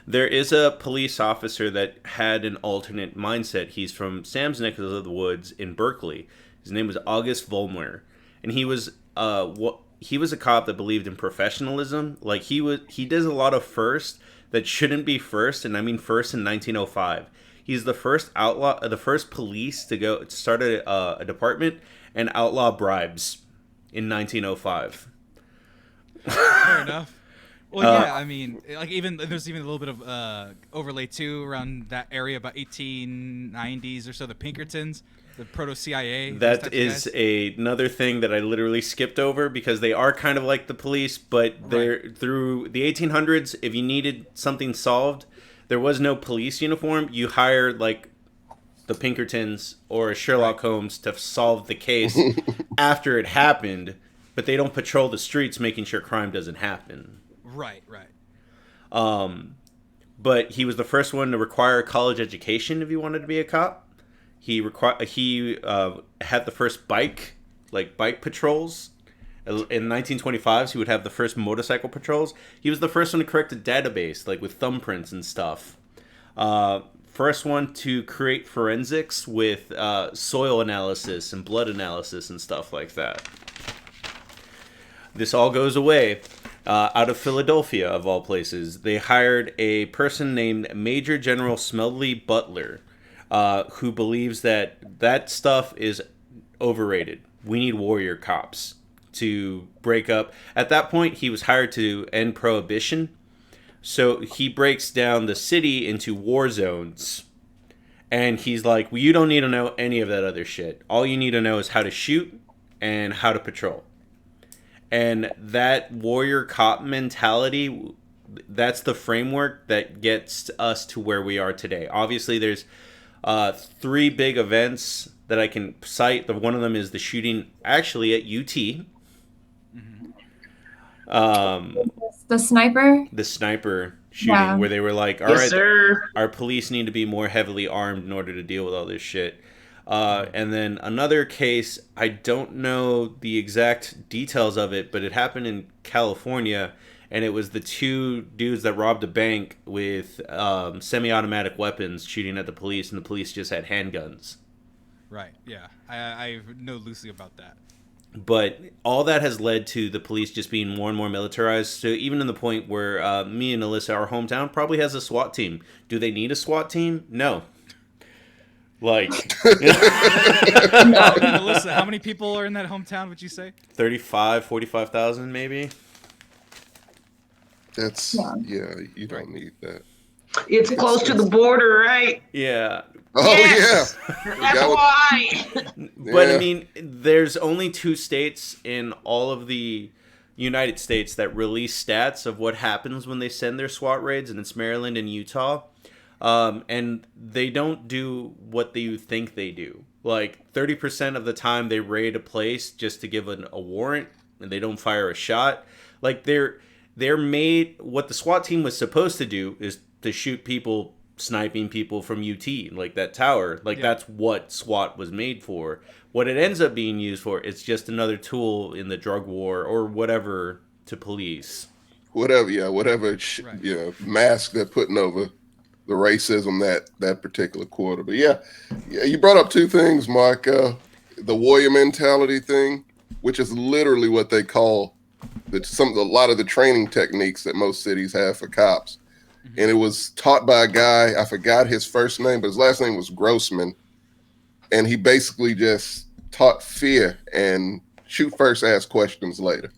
There is a police officer that had an alternate mindset. He's from Sam's neck of the woods in Berkeley. His name was August Vollmer, and he was a cop that believed in professionalism. Like he does a lot of first that shouldn't be first, and I mean first in 1905. He's the first the first police to start a department and outlaw bribes in 1905. Fair enough. Well, yeah, I mean, like there's even a little bit of overlay too around that area about 1890s or so. The Pinkertons, the proto-CIA. That is another thing that I literally skipped over because they are kind of like the police, but they're through the 1800s. If you needed something solved, there was no police uniform. You hired like the Pinkertons or Sherlock Holmes to solve the case after it happened, but they don't patrol the streets making sure crime doesn't happen. Right. But he was the first one to require a college education if you wanted to be a cop. He had the first bike patrols. In 1925s, he would have the first motorcycle patrols. He was the first one to correct a database, like with thumbprints and stuff. First one to create forensics with soil analysis and blood analysis and stuff like that. This all goes away. Out of Philadelphia, of all places, they hired a person named Major General Smedley Butler, who believes that stuff is overrated. We need warrior cops to break up. At that point, he was hired to end prohibition. So he breaks down the city into war zones. And he's like, well, you don't need to know any of that other shit. All you need to know is how to shoot and how to patrol. And that warrior cop mentality, that's the framework that gets us to where we are today. Obviously, there's 3 big events that I can cite. One of them is the shooting actually at UT. Mm-hmm. The sniper shooting, where they were like, all right, sir, our police need to be more heavily armed in order to deal with all this shit. And then another case, I don't know the exact details of it, but it happened in California, and it was the 2 dudes that robbed a bank with semi-automatic weapons shooting at the police, and the police just had handguns. Right, yeah. I know loosely about that. But all that has led to the police just being more and more militarized. So even to the point where me and Alyssa, our hometown, probably has a SWAT team. Do they need a SWAT team? No. Like, Alyssa, how many people are in that hometown, would you say? 45,000 maybe. That's, you don't need that. It's close to the border, right? Yeah. Oh, yes! yeah. That's why. But, I mean, there's only 2 states in all of the United States that release stats of what happens when they send their SWAT raids, and it's Maryland and Utah. And they don't do what you think they do. Like 30% of the time they raid a place just to give a warrant, and they don't fire a shot. Like they're made, what the SWAT team was supposed to do is to shoot people, sniping people from UT, like that tower. Like that's what SWAT was made for. What it ends up being used for, it's just another tool in the drug war or whatever to police. Whatever mask they're putting over the racism that particular quarter. But yeah, you brought up two things, Mark. The warrior mentality thing, which is literally what they call a lot of the training techniques that most cities have for cops. Mm-hmm. And it was taught by a guy, I forgot his first name, but his last name was Grossman. And he basically just taught fear and shoot first, ask questions later.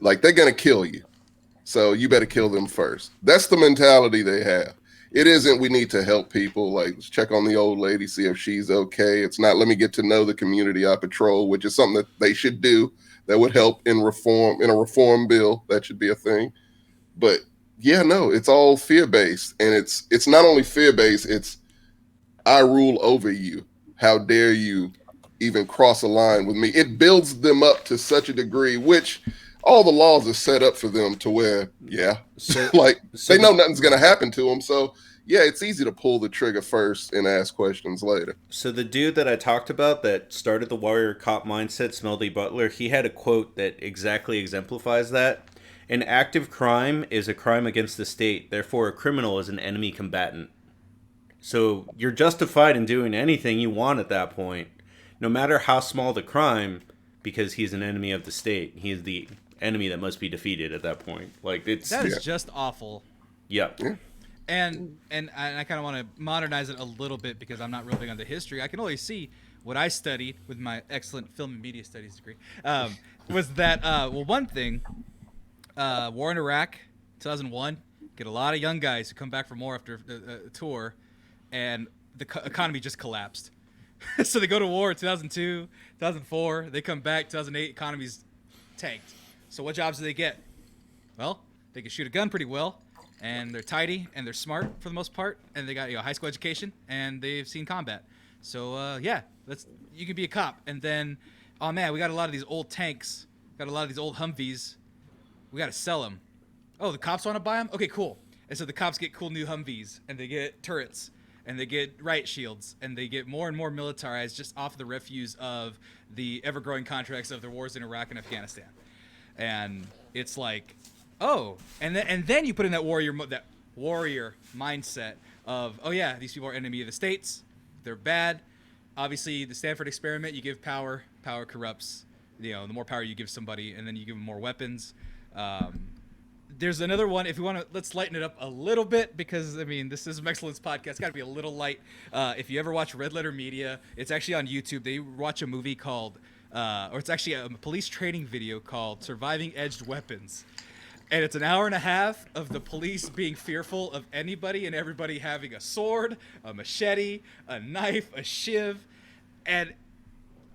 Like, they're going to kill you, so you better kill them first. That's the mentality they have. It isn't, we need to help people. Like, let's check on the old lady, see if she's okay. It's not, let me get to know the community I patrol, which is something that they should do. That would help in a reform bill. That should be a thing. But yeah, no, it's all fear-based. And it's not only fear-based, it's I rule over you. How dare you even cross a line with me? It builds them up to such a degree, which all the laws are set up for them to where, they know nothing's going to happen to them. So yeah, it's easy to pull the trigger first and ask questions later. So the dude that I talked about that started the warrior cop mindset, Smeldy Butler, he had a quote that exactly exemplifies that. An active crime is a crime against the state. Therefore, a criminal is an enemy combatant. So you're justified in doing anything you want at that point, no matter how small the crime, because he's an enemy of the state. He is the enemy that must be defeated at that point. Like that is just awful. Yep. Yeah. And I kind of want to modernize it a little bit because I'm not real big on the history. I can only see what I studied with my excellent film and media studies degree. Was that one thing? War in Iraq, 2001. Get a lot of young guys who come back from war after a tour, and the economy just collapsed. So they go to war in 2002, 2004. They come back 2008. Economy's tanked. So what jobs do they get? Well, they can shoot a gun pretty well. And they're tidy, and they're smart for the most part, and they got high school education, and they've seen combat. So you can be a cop. And then, oh man, we got a lot of these old tanks, got a lot of these old Humvees. We got to sell them. Oh, the cops want to buy them? Okay, cool. And so the cops get cool new Humvees, and they get turrets, and they get riot shields, and they get more and more militarized just off the refuse of the ever-growing contracts of the wars in Iraq and Afghanistan. And it's like, oh, and then you put in that warrior mindset of, oh yeah, these people are enemy of the states, they're bad. Obviously, the Stanford experiment, you give power corrupts. The more power you give somebody, and then you give them more weapons. There's another one. If we want to, let's lighten it up a little bit because this is a Mexcellence podcast. It's got to be a little light. If you ever watch Red Letter Media, it's actually on YouTube. They watch a movie called, or it's actually a police training video called "Surviving Edged Weapons." And it's an hour and a half of the police being fearful of anybody and everybody having a sword, a machete, a knife, a shiv. And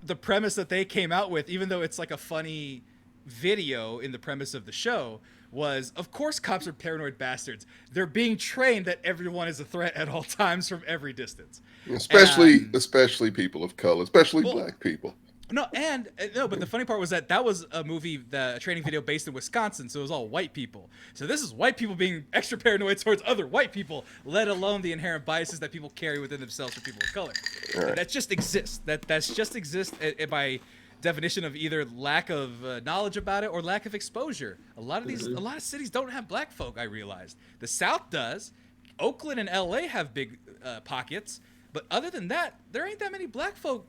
the premise that they came out with, even though it's like a funny video in the premise of the show, was, of course, cops are paranoid bastards. They're being trained that everyone is a threat at all times from every distance. Especially people of color, especially black people. But the funny part was that was a movie, a training video based in Wisconsin, so it was all white people. So this is white people being extra paranoid towards other white people, let alone the inherent biases that people carry within themselves for people of color. Right. That just exists. That's just exists by definition of either lack of knowledge about it or lack of exposure. A lot of cities don't have black folk, I realized. The South does. Oakland and LA have big pockets, but other than that, there ain't that many black folk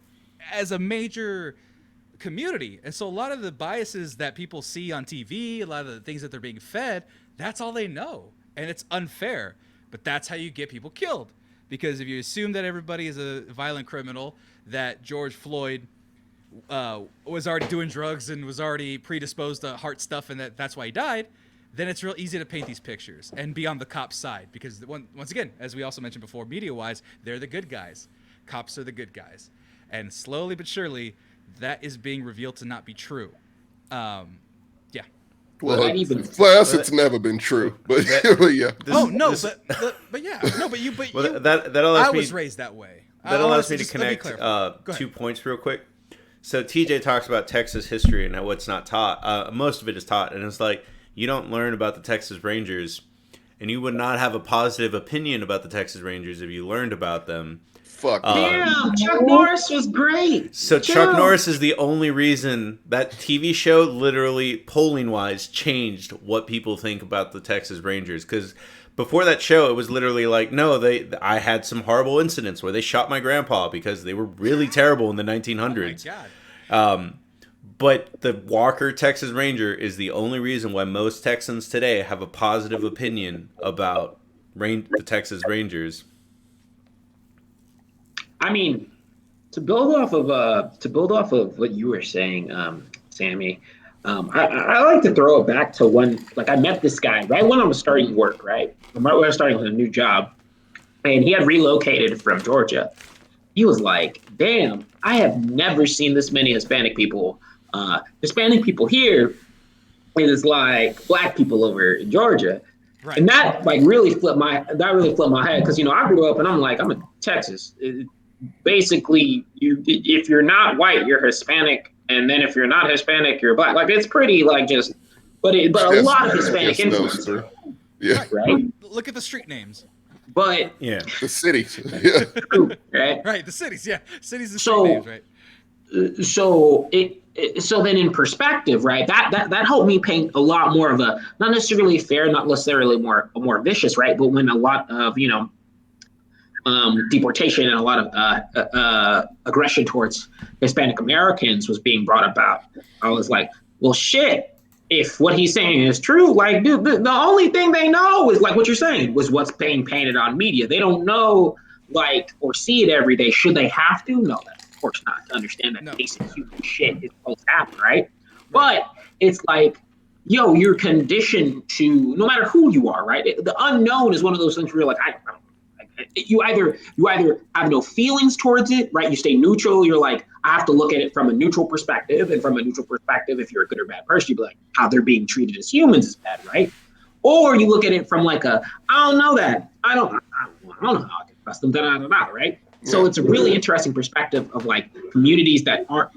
as a major community. And so a lot of the biases that people see on TV, a lot of the things that they're being fed, that's all they know. And it's unfair. But that's how you get people killed. Because if you assume that everybody is a violent criminal, that George Floyd was already doing drugs and was already predisposed to heart stuff and that's why he died, then it's real easy to paint these pictures and be on the cop's side. Because once again, as we also mentioned before, media-wise, they're the good guys. Cops are the good guys. And slowly but surely, that is being revealed to not be true. Yeah. Well, Not even. for us, it's never been true, but yeah. But yeah, no, but you, that allows I me. was raised that way. That allows me to connect 2 points real quick. So TJ talks about Texas history and what's not taught. Most of it is taught, and it's like you don't learn about the Texas Rangers, and you would not have a positive opinion about the Texas Rangers if you learned about them. Fuck. Damn, Chuck Norris was great. So Chuck Norris is the only reason that TV show literally polling-wise changed what people think about the Texas Rangers. Because before that show, it was literally like, no, I had some horrible incidents where they shot my grandpa because they were really terrible in the 1900s. Oh my God. But the Walker Texas Ranger is the only reason why most Texans today have a positive opinion about the Texas Rangers. I mean, to build off of what you were saying, Sammy, I like to throw it back to when, like, I met this guy right when I was starting work, right? When I was starting with a new job, and he had relocated from Georgia. He was like, "Damn, I have never seen this many Hispanic people. Hispanic people here is like black people over in Georgia." Right. And that really flipped my head because I grew up and I'm in Texas. Basically, if you're not white, you're Hispanic, and then if you're not Hispanic, you're black. Like, it's pretty but a lot of Hispanic influence. Yeah. Right. Look at the street names. But yeah, the cities. Yeah. Right. Right. The cities. Yeah. Cities and street names. Right. So then in perspective, right, that helped me paint a lot more of a, not necessarily fair, not necessarily more vicious, right, but when a lot of deportation and a lot of aggression towards Hispanic Americans was being brought about, I was like, well, shit, if what he's saying is true, like, dude, the only thing they know is, like, what you're saying was what's being painted on media. They don't know, like, or see it every day. Should they have to? No, of course not, to understand that basic human shit is supposed to happen, right? But it's like, yo, you're conditioned to, no matter who you are, right? The unknown is one of those things where you're like, I don't know. You either have no feelings towards it, right? You stay neutral. You're like, I have to look at it from a neutral perspective. And from a neutral perspective, if you're a good or bad person, you'd be like, how they're being treated as humans is bad, right? Or you look at it from like I don't know that. I don't know how I can trust them, right? So it's a really interesting perspective of like communities that aren't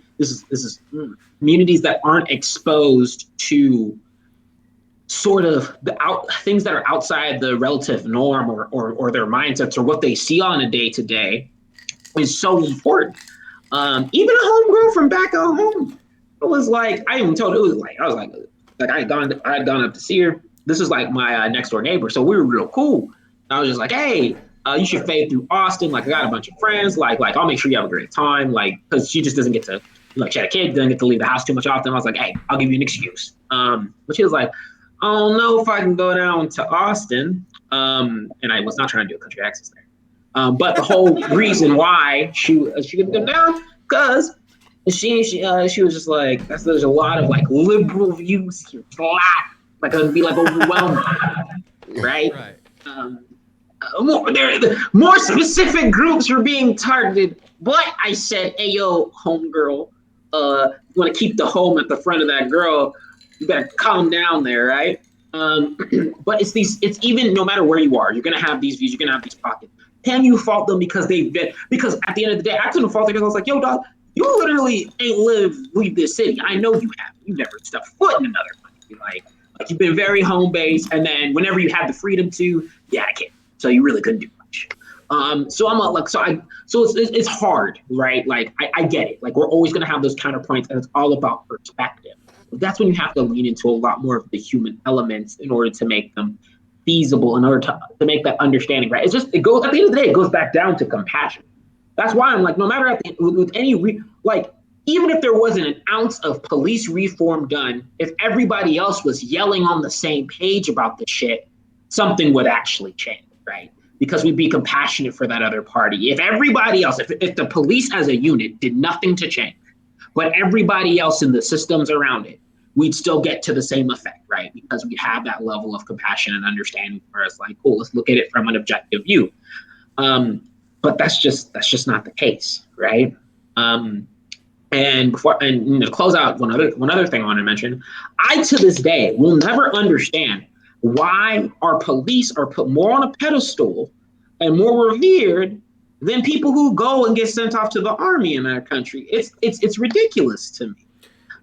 communities that aren't exposed to sort of things that are outside the relative norm or their mindsets or what they see on a day-to-day is so important. Even a homegirl from back home, it was like, I even told her, I had gone up to see her. This is like my next door neighbor, so we were real cool. I was just like, hey, you should fade through Austin. Like, I got a bunch of friends. Like I'll make sure you have a great time. Like, because she just doesn't get to, she had a kid, doesn't get to leave the house too much often. I was like, hey, I'll give you an excuse. But she was like, I don't know if I can go down to Austin. And I was not trying to do a country accent there. But the whole reason why she couldn't come down, because she was just like, there's a lot of like liberal views here, like it would be like overwhelming, right? More specific groups were being targeted. But I said, hey, yo, homegirl, you want to keep the home at the front of that girl, you better calm down there, right? But it's even, no matter where you are, you're going to have these views, you're going to have these pockets. Can you fault them because because at the end of the day, I couldn't fault them because I was like, yo, dog, you literally ain't leave this city. I know you have. You've never stepped foot in another country. Like you've been very home-based, and then whenever you had the freedom to, I can't. So you really couldn't do much. So it's hard, right? Like I get it. Like we're always going to have those counterpoints, and it's all about perspective. That's when you have to lean into a lot more of the human elements in order to make them feasible, in order to make that understanding, right? It's just, at the end of the day, it goes back down to compassion. That's why I'm like, no matter with any, even if there wasn't an ounce of police reform done, if everybody else was yelling on the same page about the shit, something would actually change, right? Because we'd be compassionate for that other party. If everybody else, if the police as a unit did nothing to change, but everybody else in the systems around it, we'd still get to the same effect, right? Because we have that level of compassion and understanding where it's like, cool, let's look at it from an objective view. But that's just not the case, right? And to close out, one other thing I want to mention, I to this day will never understand why our police are put more on a pedestal and more revered than people who go and get sent off to the army in our country. It's ridiculous to me.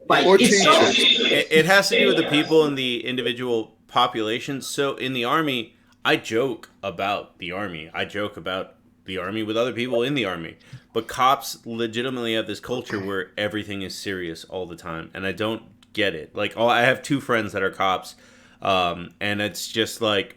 Like, it has to do with the people in the individual populations. So in the army, I joke about the army. I joke about the army with other people in the army. But cops legitimately have this culture where everything is serious all the time. And I don't get it. Like, I have 2 friends that are cops. And it's just like,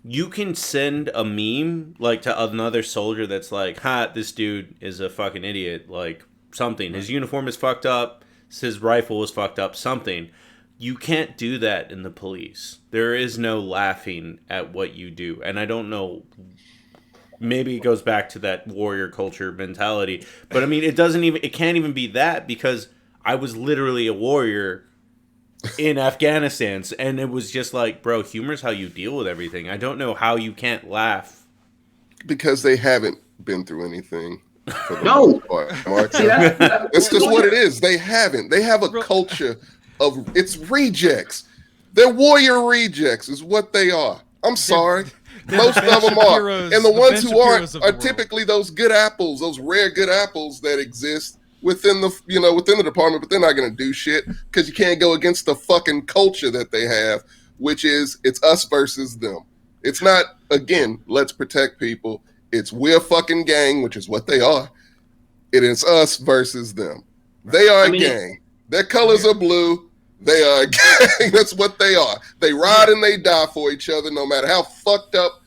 you can send a meme like to another soldier that's like, ha, this dude is a fucking idiot. Like, something. His uniform is fucked up. His rifle was fucked up. Something. You can't do that in the police. There is no laughing at what you do. And I don't know, maybe it goes back to that warrior culture mentality. But I mean, it can't even be that, because I was literally a warrior in Afghanistan. And it was just like, bro, humor's how you deal with everything. I don't know how you can't laugh. Because they haven't been through anything. No. That's just what it is. They haven't. They have a culture of, it's rejects. They're warrior rejects is what they are. I'm sorry. Most of them are. And the ones who aren't are typically those good apples, those rare good apples that exist within the department, but they're not going to do shit because you can't go against the fucking culture that they have, which is it's us versus them. It's not, again, let's protect people. It's we're a fucking gang, which is what they are. It is us versus them. They are a gang. Their colors are blue. They are a gang. That's what they are. They ride and they die for each other, no matter how fucked up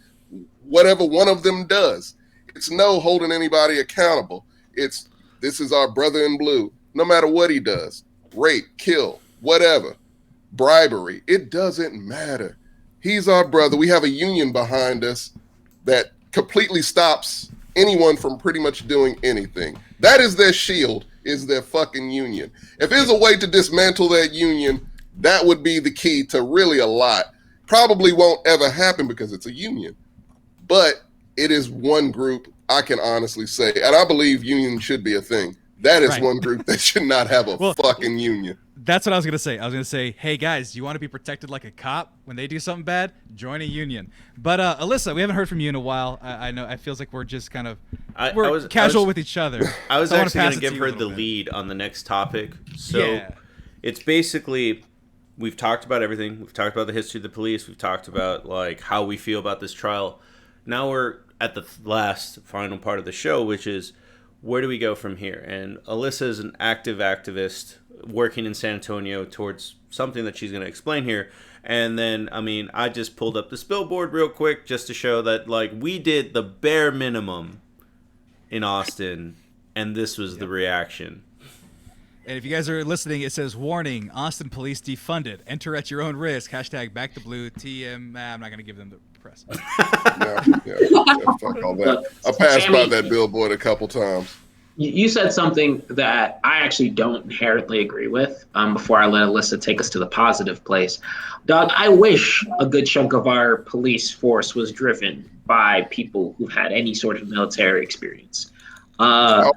whatever one of them does. It's no holding anybody accountable. It's, this is our brother in blue, no matter what he does. Rape, kill, whatever. Bribery. It doesn't matter. He's our brother. We have a union behind us that completely stops anyone from pretty much doing anything. That is their shield, is their fucking union. If there's a way to dismantle that union, that would be the key to really a lot. Probably won't ever happen because it's a union. But it is one group, I can honestly say, and I believe union should be a thing. That is one group that should not have a fucking union. That's what I was going to say. I was going to say, hey, guys, you want to be protected like a cop when they do something bad? Join a union. But Alyssa, we haven't heard from you in a while. I know it feels like we're just kind of casual with each other. I was actually going to give her the lead on the next topic. So it's basically, we've talked about everything. We've talked about the history of the police. We've talked about like how we feel about this trial. Now we're at the final part of the show, which is where do we go from here? And Alyssa is an active activist working in San Antonio towards something that she's going to explain here. And then, I mean, I just pulled up this billboard real quick just to show that, like, we did the bare minimum in Austin, and this was the reaction. And if you guys are listening, it says, warning, Austin police defunded. Enter at your own risk. Hashtag back the blue. TM. I'm not going to give them the press. Fuck all that. I passed by that billboard a couple times. You said something that I actually don't inherently agree with before I let Alyssa take us to the positive place. Doug, I wish a good chunk of our police force was driven by people who had any sort of military experience. They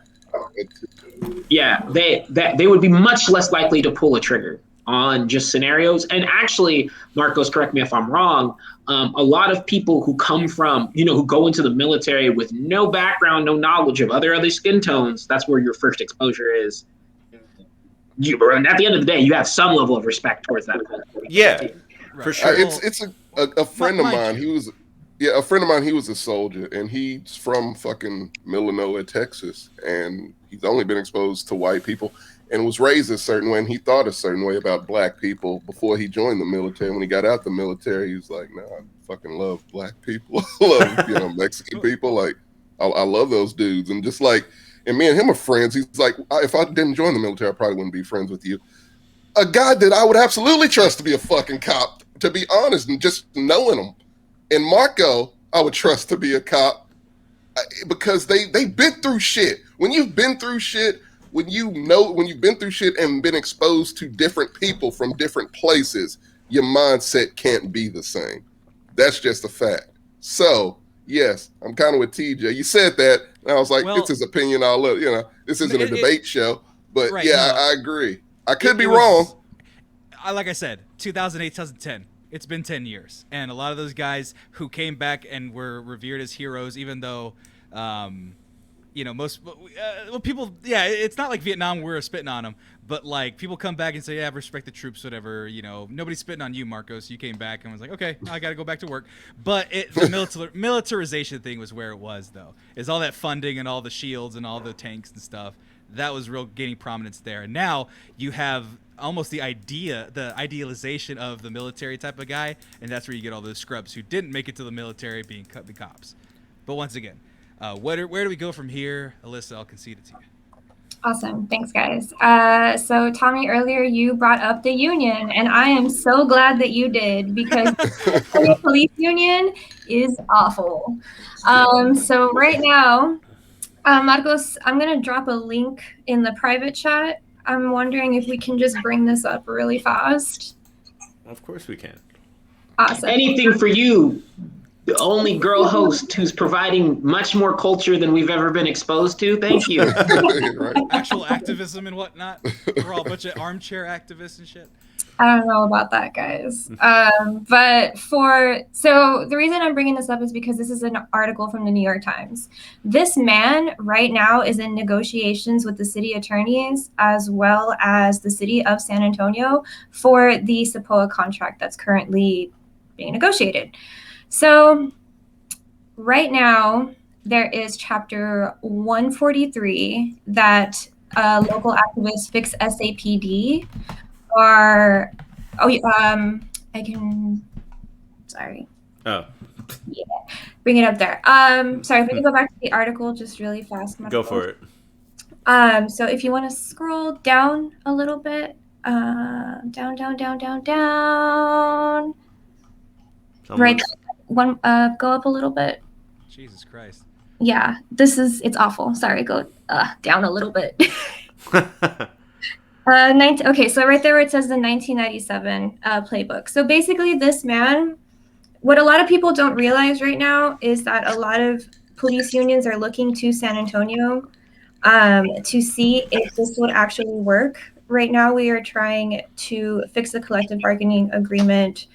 would be much less likely to pull a trigger on just scenarios. And actually, Marcos, correct me if I'm wrong, a lot of people who come from, who go into the military with no background, no knowledge of other skin tones, that's where your first exposure is. And at the end of the day, you have some level of respect towards that. Yeah, for sure. It's a friend of mine. He was a soldier, and he's from fucking Millinoa, Texas, and he's only been exposed to white people and was raised a certain way, and he thought a certain way about black people before he joined the military. When he got out the military, he was like, "No, I fucking love black people. I love Mexican people. Like, I love those dudes." And just like, and me and him are friends. He's like, if I didn't join the military, I probably wouldn't be friends with you. A guy that I would absolutely trust to be a fucking cop, to be honest, and just knowing him. And Marco, I would trust to be a cop because they've been through shit. When you've been through shit, when you've been through shit and been exposed to different people from different places, your mindset can't be the same. That's just a fact. So, yes, I'm kind of with TJ. You said that, and I was like, it's his opinion. This isn't a debate show. But Right, yeah, no. I agree. I could be It was- wrong. Like I said, 2008, 2010. It's been 10 years. And a lot of those guys who came back and were revered as heroes, even though, most people, it's not like Vietnam, we're spitting on them. But, like, people come back and say, yeah, respect the troops, whatever. Nobody's spitting on you, Marcos. You came back and was like, okay, I got to go back to work. But the militarization thing was where it was, though. Is all that funding and all the shields and all the tanks and stuff. That was real gaining prominence there. And now you have almost the idealization of the military type of guy, and that's where you get all those scrubs who didn't make it to the military being the cops. But once again, where do we go from here? Alyssa, I'll concede it to you. Awesome. Thanks, guys. So, Tommy, earlier you brought up the union, and I am so glad that you did, because the police union is awful. So right now, Marcos, I'm going to drop a link in the private chat. I'm wondering if we can just bring this up really fast. Of course we can. Awesome. Anything for you, the only girl host who's providing much more culture than we've ever been exposed to. Thank you. Right. Actual activism and whatnot. We're all a bunch of armchair activists and shit. I don't know about that, guys. So the reason I'm bringing this up is because this is an article from the New York Times. This man right now is in negotiations with the city attorneys as well as the city of San Antonio for the SAPOA contract that's currently being negotiated. So right now there is chapter 143 that local activists Fix SAPD are sorry. Oh. Yeah. Bring it up there. Sorry, if we can go back to the article just really fast. Go for it. So if you want to scroll down a little bit, down. Right. One go up a little bit. Jesus Christ. Yeah, it's awful. Sorry, go down a little bit. Okay, so right there where it says the 1997 playbook. So basically this man, what a lot of people don't realize right now is that a lot of police unions are looking to San Antonio to see if this would actually work. Right now we are trying to fix the collective bargaining agreement.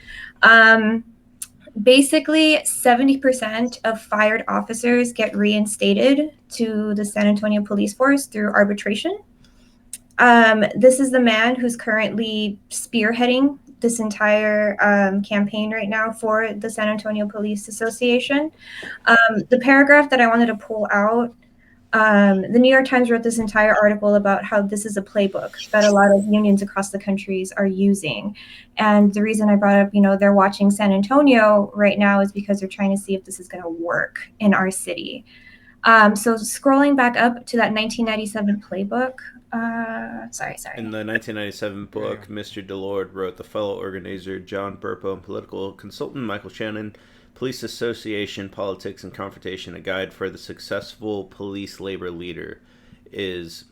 Basically 70% of fired officers get reinstated to the San Antonio police force through arbitration. This is the man who's currently spearheading this entire campaign right now for the San Antonio Police Association. The paragraph that I wanted to pull out, the New York Times wrote this entire article about how this is a playbook that a lot of unions across the countries are using. And the reason I brought up, they're watching San Antonio right now is because they're trying to see if this is going to work in our city. So scrolling back up to that 1997 playbook, sorry. In the 1997 book, Mr. Delord wrote the fellow organizer John Burpo and political consultant Michael Shannon, Police Association, Politics and Confrontation, a guide for the successful police labor leader is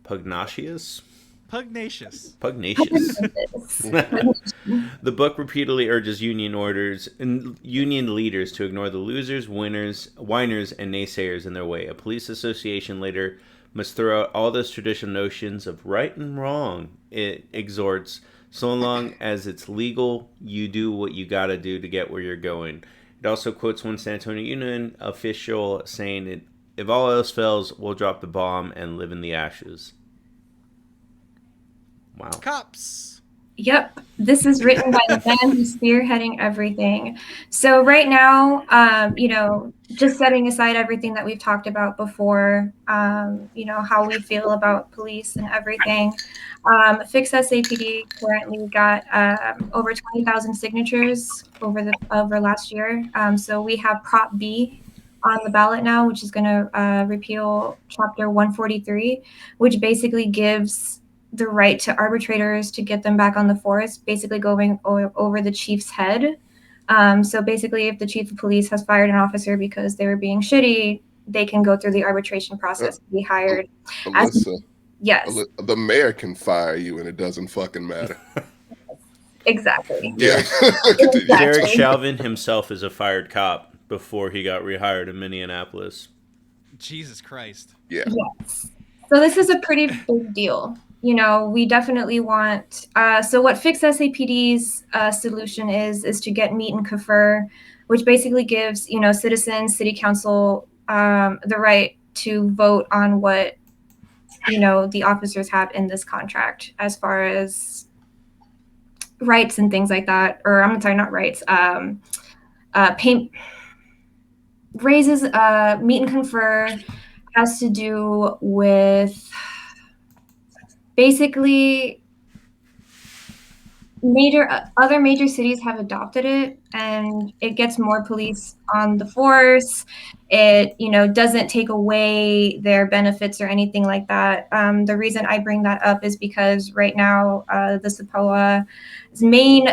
pugnacious. Pugnacious. The book repeatedly urges union leaders to ignore the losers, whiners, and naysayers in their way. A police association leader must throw out all those traditional notions of right and wrong. It exhorts, so long as it's legal, you do what you gotta do to get where you're going. It also quotes one San Antonio Union official saying, if all else fails, we'll drop the bomb and live in the ashes. Wow. Cops. Yep. This is written by the man who's spearheading everything. So right now, just setting aside everything that we've talked about before, how we feel about police and everything. Fix SAPD currently got over 20,000 signatures over last year. So we have Prop B on the ballot now, which is going to repeal Chapter 143, which basically gives the right to arbitrators to get them back on the force, basically going over the chief's head. So basically, if the chief of police has fired an officer because they were being shitty, they can go through the arbitration process and be hired. Alyssa, Yes. The mayor can fire you and it doesn't fucking matter. Exactly. Yeah. Derek Chauvin himself is a fired cop before he got rehired in Minneapolis. Jesus Christ. Yeah. Yes. So this is a pretty big deal. You know, we definitely want. So what Fix SAPD's solution is to get meet and confer, which basically gives citizens, city council, the right to vote on what the officers have in this contract as far as rights and things like that. Or I'm sorry, not rights. Pay raises. Meet and confer has to do with basically other major cities have adopted it, and it gets more police on the force. It doesn't take away their benefits or anything like that. The reason I bring that up is because right now the SAPOA's main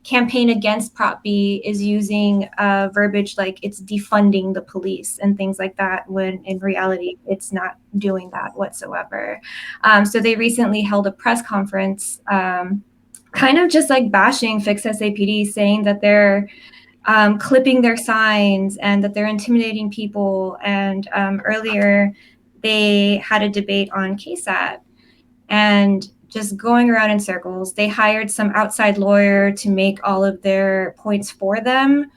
campaign against Prop B is using verbiage like it's defunding the police and things like that, when in reality it's not doing that whatsoever. So they recently held a press conference kind of just like bashing Fix SAPD, saying that they're clipping their signs and that they're intimidating people. And earlier they had a debate on KSAT and just going around in circles. They hired some outside lawyer to make all of their points for them.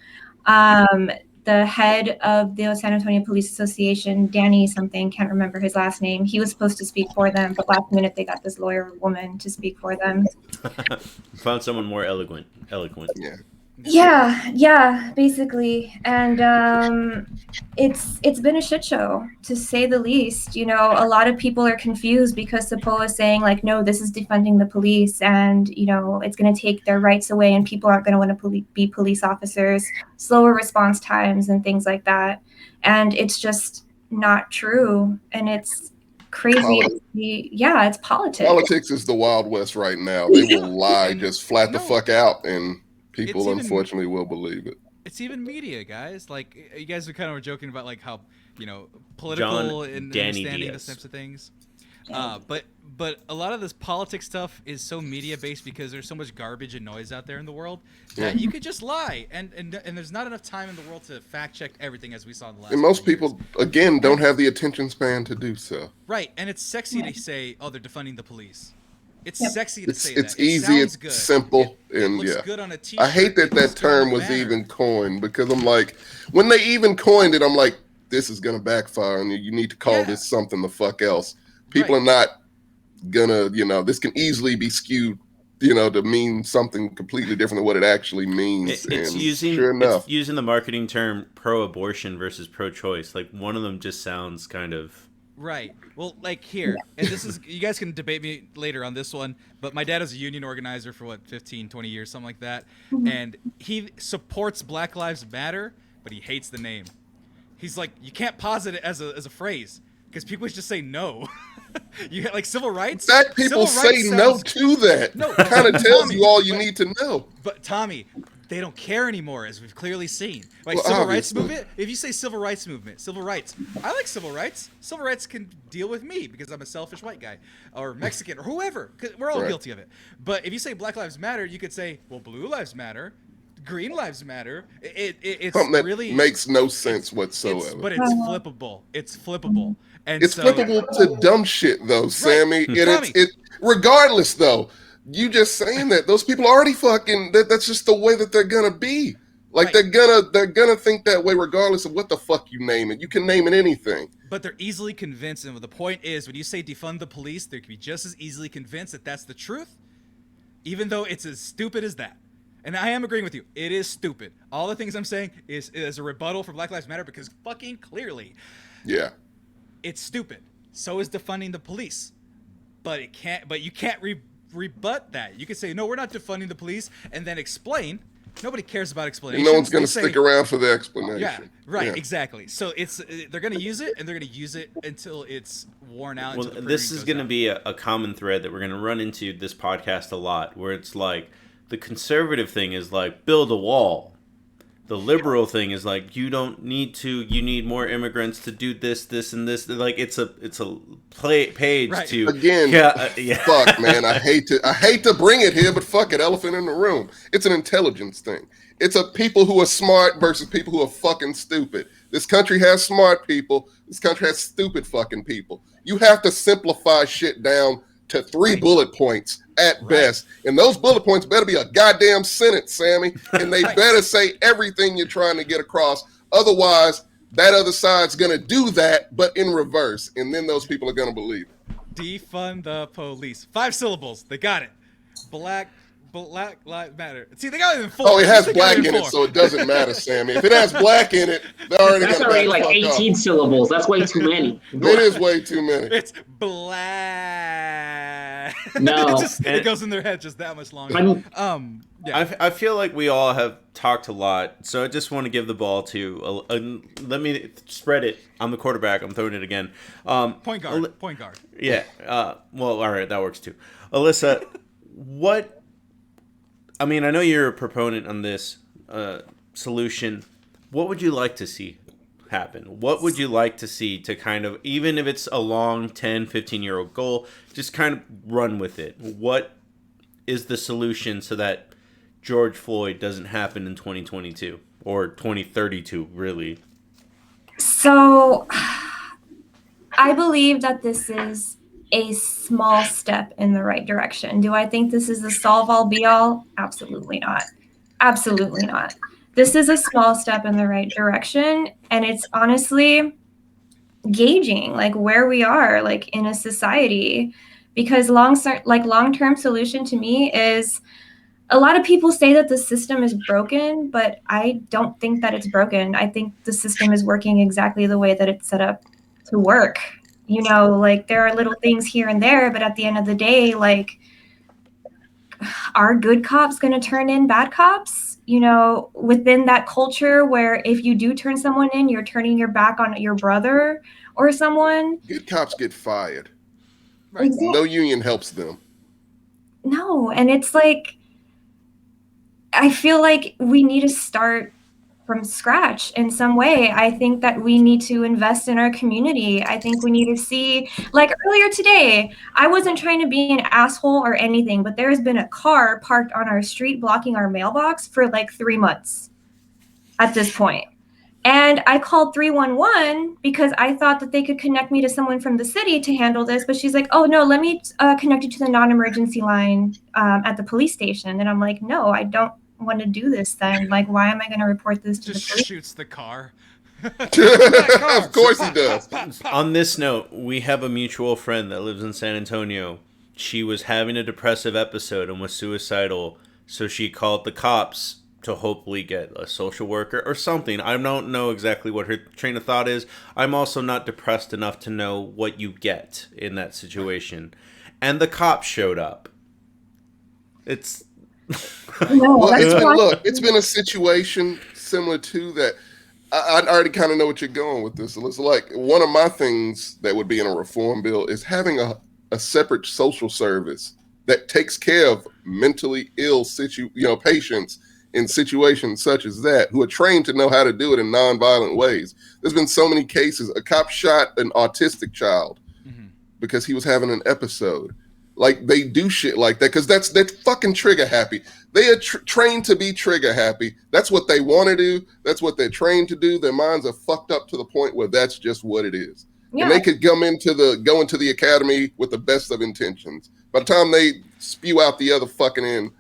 The head of the San Antonio Police Association, Danny something, can't remember his last name. He was supposed to speak for them, but last minute they got this lawyer woman to speak for them. Found someone more eloquent. Yeah, basically. And it's been a shit show, to say the least. A lot of people are confused because SAPOA is saying like, no, this is defunding the police, and it's going to take their rights away, and people aren't going to want to be police officers, slower response times and things like that. And it's just not true, and it's crazy. It's politics. Politics is the Wild West right now. They will lie just flat the fuck out, and people unfortunately will believe it. It's even media, guys. Like, you guys are kind of joking about like how political and understanding those types of things. But a lot of this politics stuff is so media based because there's so much garbage and noise out there in the world that you could just lie, and there's not enough time in the world to fact check everything, as we saw in the last. And most people, again, don't have the attention span to do so. Right, and it's sexy to say, "Oh, they're defunding the police." It's sexy to say it's that. Easy, it's good. Simple, it and looks yeah. good on a t-shirt. I hate that term was even coined, because I'm like, when they even coined it, I'm like, this is gonna backfire, and you need to call this something the fuck else. People are not gonna, this can easily be skewed, to mean something completely different than what it actually means. It's using the marketing term pro-abortion versus pro-choice. Like, one of them just sounds kind of. Right. Well, like here, and this is, you guys can debate me later on this one, but my dad is a union organizer for 15, 20 years, something like that. And he supports Black Lives Matter, but he hates the name. He's like, you can't posit it as a phrase, because people just say no. You get like civil rights. That people say no to that. No, kind of tells you all you need to know. But Tommy, they don't care anymore, as we've clearly seen. Like, civil rights movement, if you say civil rights movement, civil rights, I like civil rights. Civil rights can deal with me because I'm a selfish white guy, or Mexican, or whoever, because we're all guilty of it. But if you say Black Lives Matter, you could say, well, blue lives matter, green lives matter. It's something that really makes no sense whatsoever. But it's flippable. It's flippable. And it's flippable to dumb shit, though, Sammy. It regardless, though. You just saying that those people already fucking that's just the way that they're gonna be. Like, they're gonna think that way regardless of what the fuck you name it. You can name it anything. But they're easily convinced, and the point is, when you say defund the police, they can be just as easily convinced that that's the truth, even though it's as stupid as that. And I am agreeing with you. It is stupid. All the things I'm saying is a rebuttal for Black Lives Matter, because fucking clearly, it's stupid. So is defunding the police. But you can't rebut that. You can say, no, we're not defunding the police, and then explain. Nobody cares about explanations. No one's going to stick around for the explanation. Yeah, right, exactly. So they're going to use it, and they're going to use it until it's worn out. Well, this is going to be a common thread that we're going to run into this podcast a lot, where it's like, the conservative thing is like, build a wall. The liberal thing is like, you don't need to. You need more immigrants to do this, and this. Like, it's a page to again. Fuck, man. I hate to bring it here, but fuck it. Elephant in the room. It's an intelligence thing. It's a people who are smart versus people who are fucking stupid. This country has smart people. This country has stupid fucking people. You have to simplify shit down to 3 bullet points at best. And those bullet points better be a goddamn sentence, Sammy. And they better say everything you're trying to get across. Otherwise, that other side's going to do that, but in reverse. And then those people are going to believe it. Defund the police. 5 syllables. They got it. Black Lives Matter. See, they got it in 4. Oh, it has black in it, so it doesn't matter, Sammy. If it has black in it, they're already That's already like 18 syllables. That's way too many. It is way too many. It's black. No. It goes in their head just that much longer. Yeah. I feel like we all have talked a lot, so I just want to give the ball to. Let me spread it. I'm the quarterback. I'm throwing it again. Point guard. Yeah. Well, all right, that works too. Alyssa, what? I mean, I know you're a proponent on this solution. What would you like to see happen? What would you like to see to kind of, even if it's a long 10, 15-year-old goal, just kind of run with it? What is the solution so that George Floyd doesn't happen in 2022 or 2032, really? So I believe that this is a small step in the right direction. Do I think this is the solve all be all? Absolutely not. Absolutely not. This is a small step in the right direction. And it's honestly gauging like where we are like in a society, because long-term solution to me is, a lot of people say that the system is broken, but I don't think that it's broken. I think the system is working exactly the way that it's set up to work. You know, like there are little things here and there, but at the end of the day, like, are good cops going to turn in bad cops? You know, within that culture where if you do turn someone in, you're turning your back on your brother or someone. Good cops get fired. Right. Exactly. No union helps them. No, and it's like, I feel like we need to start from scratch in some way. I think that we need to invest in our community. I think we need to see, like earlier today, I wasn't trying to be an asshole or anything, but there has been a car parked on our street blocking our mailbox for like 3 months at this point. And I called 311 because I thought that they could connect me to someone from the city to handle this. But she's like, oh, no, let me connect you to the non-emergency line at the police station. And I'm like, no, I don't want to do this then. Like, why am I going to report this to the police? Shoots the car. Of course he does. On this note, we have a mutual friend that lives in San Antonio. She was having a depressive episode and was suicidal, so she called the cops to hopefully get a social worker or something. I don't know exactly what her train of thought is. I'm also not depressed enough to know what you get in that situation. And the cops showed up. It's... Well, it's been a situation similar to that. I already kind of know what you're going with this. It's like one of my things that would be in a reform bill is having a separate social service that takes care of mentally ill patients in situations such as that, who are trained to know how to do it in nonviolent ways. There's been so many cases. A cop shot an autistic child because he was having an episode. Like, they do shit like that because they're fucking trigger happy. They are trained to be trigger happy. That's what they want to do. That's what they're trained to do. Their minds are fucked up to the point where that's just what it is. Yeah. And they could go into the academy with the best of intentions. By the time they spew out the other fucking end,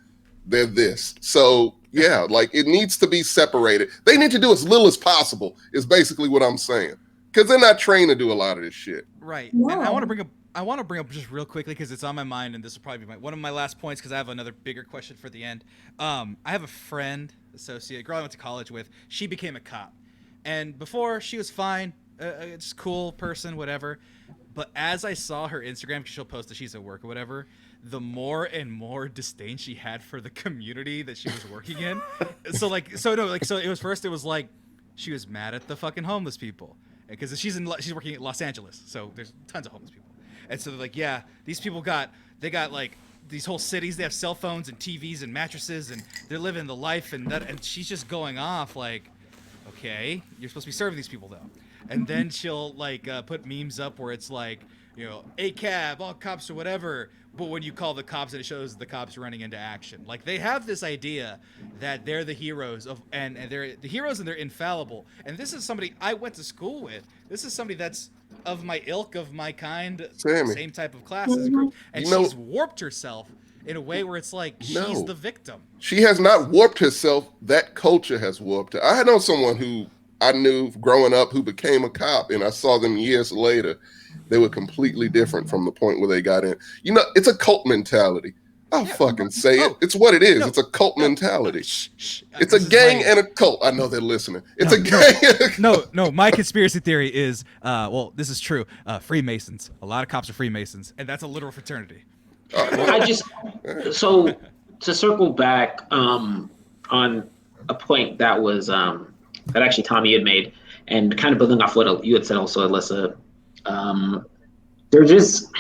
they're this. So yeah, like, it needs to be separated. They need to do as little as possible is basically what I'm saying. Because they're not trained to do a lot of this shit. Right. No. And I want to bring up just real quickly, because it's on my mind, and this will probably be one of my last points, because I have another bigger question for the end. I have a friend, associate, girl I went to college with. She became a cop. And before, she was fine. Just cool person, whatever. But as I saw her Instagram, because she'll post that she's at work or whatever, the more and more disdain she had for the community that she was working in. So it was like she was mad at the fucking homeless people, because she's working at Los Angeles, so there's tons of homeless people. And so they're like, yeah, these people got like these whole cities. They have cell phones and TVs and mattresses, and they're living the life. And she's just going off like, okay, you're supposed to be serving these people though. And then she'll like put memes up where it's like, you know, ACAB, all cops or whatever. But when you call the cops, and it shows the cops running into action. Like, they have this idea that they're the heroes and they're the heroes and they're infallible. And this is somebody I went to school with. This is somebody that's of my ilk, of my kind, Sammy. same type of classes group, and You know- she's warped herself in a way where it's like she's the victim. She has not warped herself. That culture has warped her. I had known someone who I knew growing up who became a cop, and I saw them years later. They were completely different from the point where they got in. You know, it's a cult mentality. I'll fucking say it. It's what it is. No, it's a cult mentality. Shh. It's a gang and a cult. I know they're listening. It's a gang. No. My conspiracy theory is, well, this is true. Freemasons. A lot of cops are Freemasons, and that's a literal fraternity. So to circle back on a point that was that actually Tommy had made, and kind of building off what you had said also, Alyssa. They're just.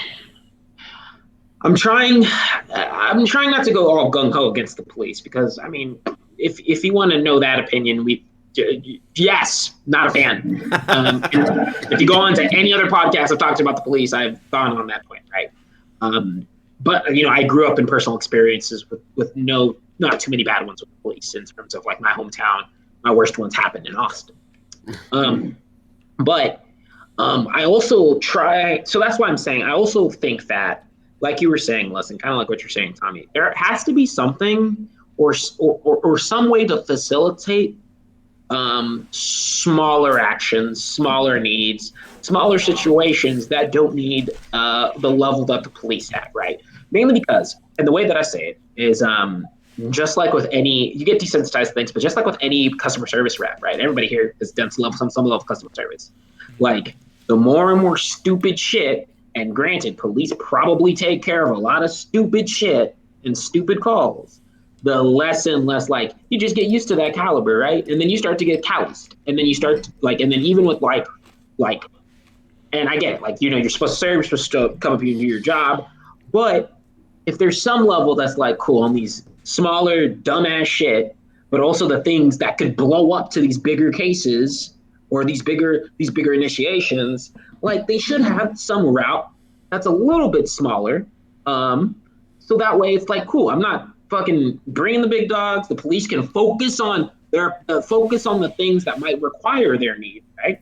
I'm trying not to go all gung ho against the police because I mean, if you want to know that opinion, yes, not a fan. If you go on to any other podcast I've talked about the police, I've gone on that point, right? But you know, I grew up in personal experiences with not too many bad ones with the police in terms of like my hometown. My worst ones happened in Austin. But I also try. So that's why I'm saying I also think that. Like you were saying, Les, and kind of like what you're saying, Tommy, there has to be something or some way to facilitate smaller actions, smaller needs, smaller situations that don't need the level that the police have, right? Mainly because, and the way that I say it is just like with any, you get desensitized to things, but just like with any customer service rep, right? Everybody here has done some level of customer service. Like the more and more stupid shit. And granted, police probably take care of a lot of stupid shit and stupid calls. The less and less, like, you just get used to that caliber, right? And then you start to get calloused. And then you start, like, and then even with, like, and I get it, like, you know, you're supposed to serve, you're supposed to come up and do your job. But if there's some level that's, like, cool on these smaller, dumbass shit, but also the things that could blow up to these bigger cases or these bigger initiations, like they should have some route that's a little bit smaller. So that way it's like, cool, I'm not fucking bringing the big dogs. The police can focus on the things that might require their need, right?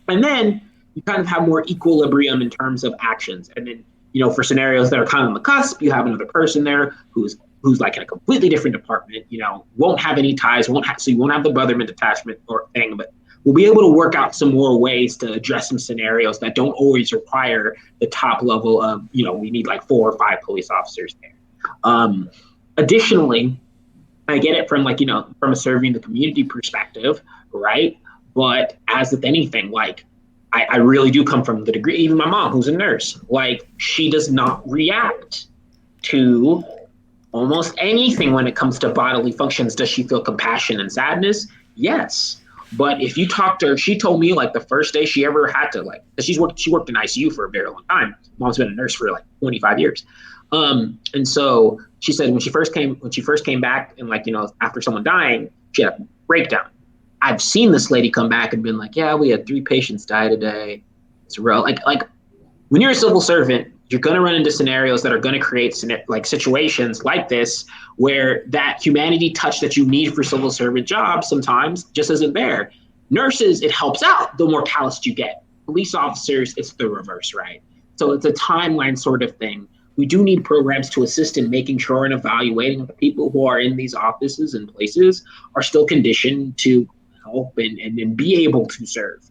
And then you kind of have more equilibrium in terms of actions. And then, you know, for scenarios that are kind of on the cusp, you have another person there who's like in a completely different department, you know, won't have any ties, so you won't have the brotherman detachment or thing, but we'll be able to work out some more ways to address some scenarios that don't always require the top level of, you know, we need like 4 or 5 police officers there. Additionally, I get it from like, you know, from a serving the community perspective, right? But as with anything, like I really do come from the degree, even my mom, who's a nurse, like she does not react to almost anything when it comes to bodily functions. Does she feel compassion and sadness? Yes. But if you talk to her, she told me like the first day she ever had to like, she worked in ICU for a very long time. Mom's been a nurse for like 25 years. And so she said when she first came back and like, you know, after someone dying, she had a breakdown. I've seen this lady come back and been like, yeah, we had 3 patients die today. It's real. Like when you're a civil servant, you're going to run into scenarios that are going to create like situations like this where that humanity touch that you need for civil servant jobs sometimes just isn't there. Nurses, it helps out the more calloused you get. Police officers, it's the reverse, right? So it's a timeline sort of thing. We do need programs to assist in making sure and evaluating that the people who are in these offices and places are still conditioned to help and be able to serve.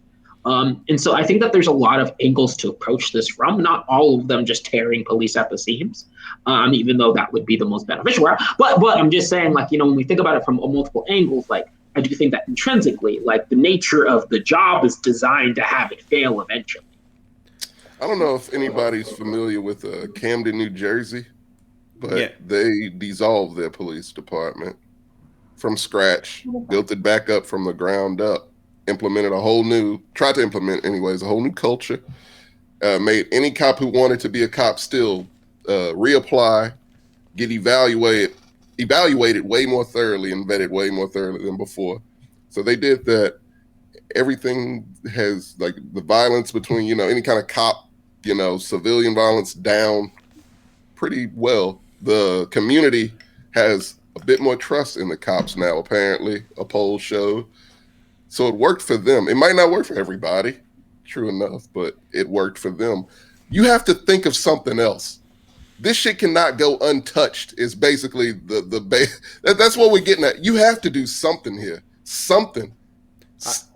And so I think that there's a lot of angles to approach this from, not all of them just tearing police at the seams, even though that would be the most beneficial route. But I'm just saying, like, you know, when we think about it from multiple angles, like, I do think that intrinsically, like, the nature of the job is designed to have it fail eventually. I don't know if anybody's familiar with Camden, New Jersey, but they dissolved their police department from scratch, built it back up from the ground up. Implemented a whole new culture, made any cop who wanted to be a cop still reapply, get evaluated way more thoroughly and vetted way more thoroughly than before. So they did that. Everything has, like, the violence between, you know, any kind of cop, you know, civilian violence down pretty well. The community has a bit more trust in the cops now, apparently, a poll showed. So it worked for them. It might not work for everybody. true enough, but it worked for them. You have to think of something else. This shit cannot go untouched. Is basically that's what we're getting at. You have to do something here,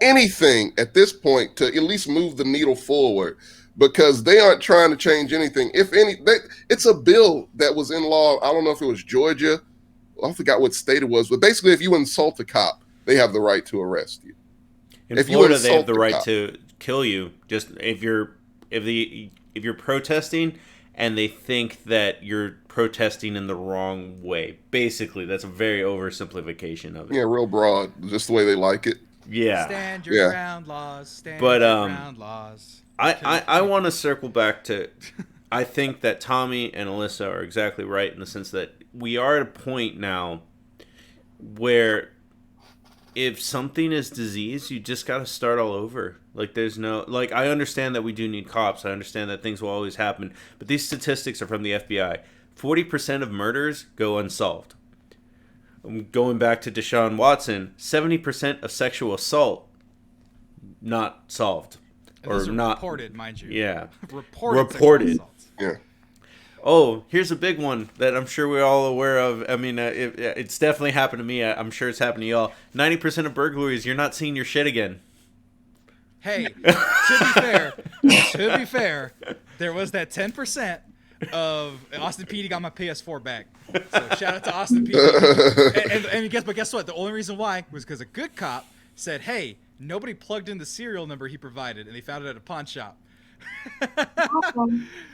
anything at this point to at least move the needle forward, because they aren't trying to change anything. If it's a bill that was in law. I don't know if it was Georgia. I forgot what state it was, but basically, if you insult a cop, they have the right to arrest you. In Florida, they have the right to kill you. Just if you're protesting and they think that you're protesting in the wrong way. Basically, that's a very oversimplification of it. Yeah, real broad, just the way they like it. Yeah. Stand your ground laws. Stand your ground laws. I want to circle back to, I think that Tommy and Alyssa are exactly right in the sense that we are at a point now where if something is disease, you just got to start all over. Like, there's no, like, I understand that we do need cops. I understand that things will always happen. But these statistics are from the FBI. 40% of murders go unsolved. Going back to Deshaun Watson, 70% of sexual assault not solved. Or not reported, mind you. Yeah. Reported. Yeah. Oh, here's a big one that I'm sure we're all aware of. I mean, it's definitely happened to me. I'm sure it's happened to y'all. 90% of burglaries, you're not seeing your shit again. Hey, to be fair, there was that 10% of Austin PD got my PS4 back. So shout out to Austin PD. and guess what? The only reason why was because a good cop said, "Hey, nobody plugged in the serial number he provided, and they found it at a pawn shop."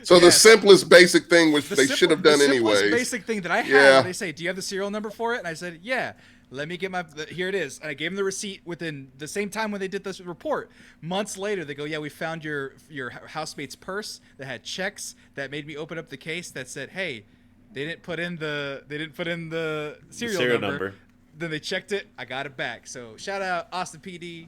So the simplest basic thing, which they should have done anyway. The simplest basic thing that I had, they say, "Do you have the serial number for it?" And I said, "Yeah." Let me get here it is. And I gave them the receipt within the same time when they did this report. Months later, they go, "Yeah, we found your housemate's purse that had checks that made me open up the case that said, hey, they didn't put in the serial number. Then they checked it. I got it back." So shout out Austin PD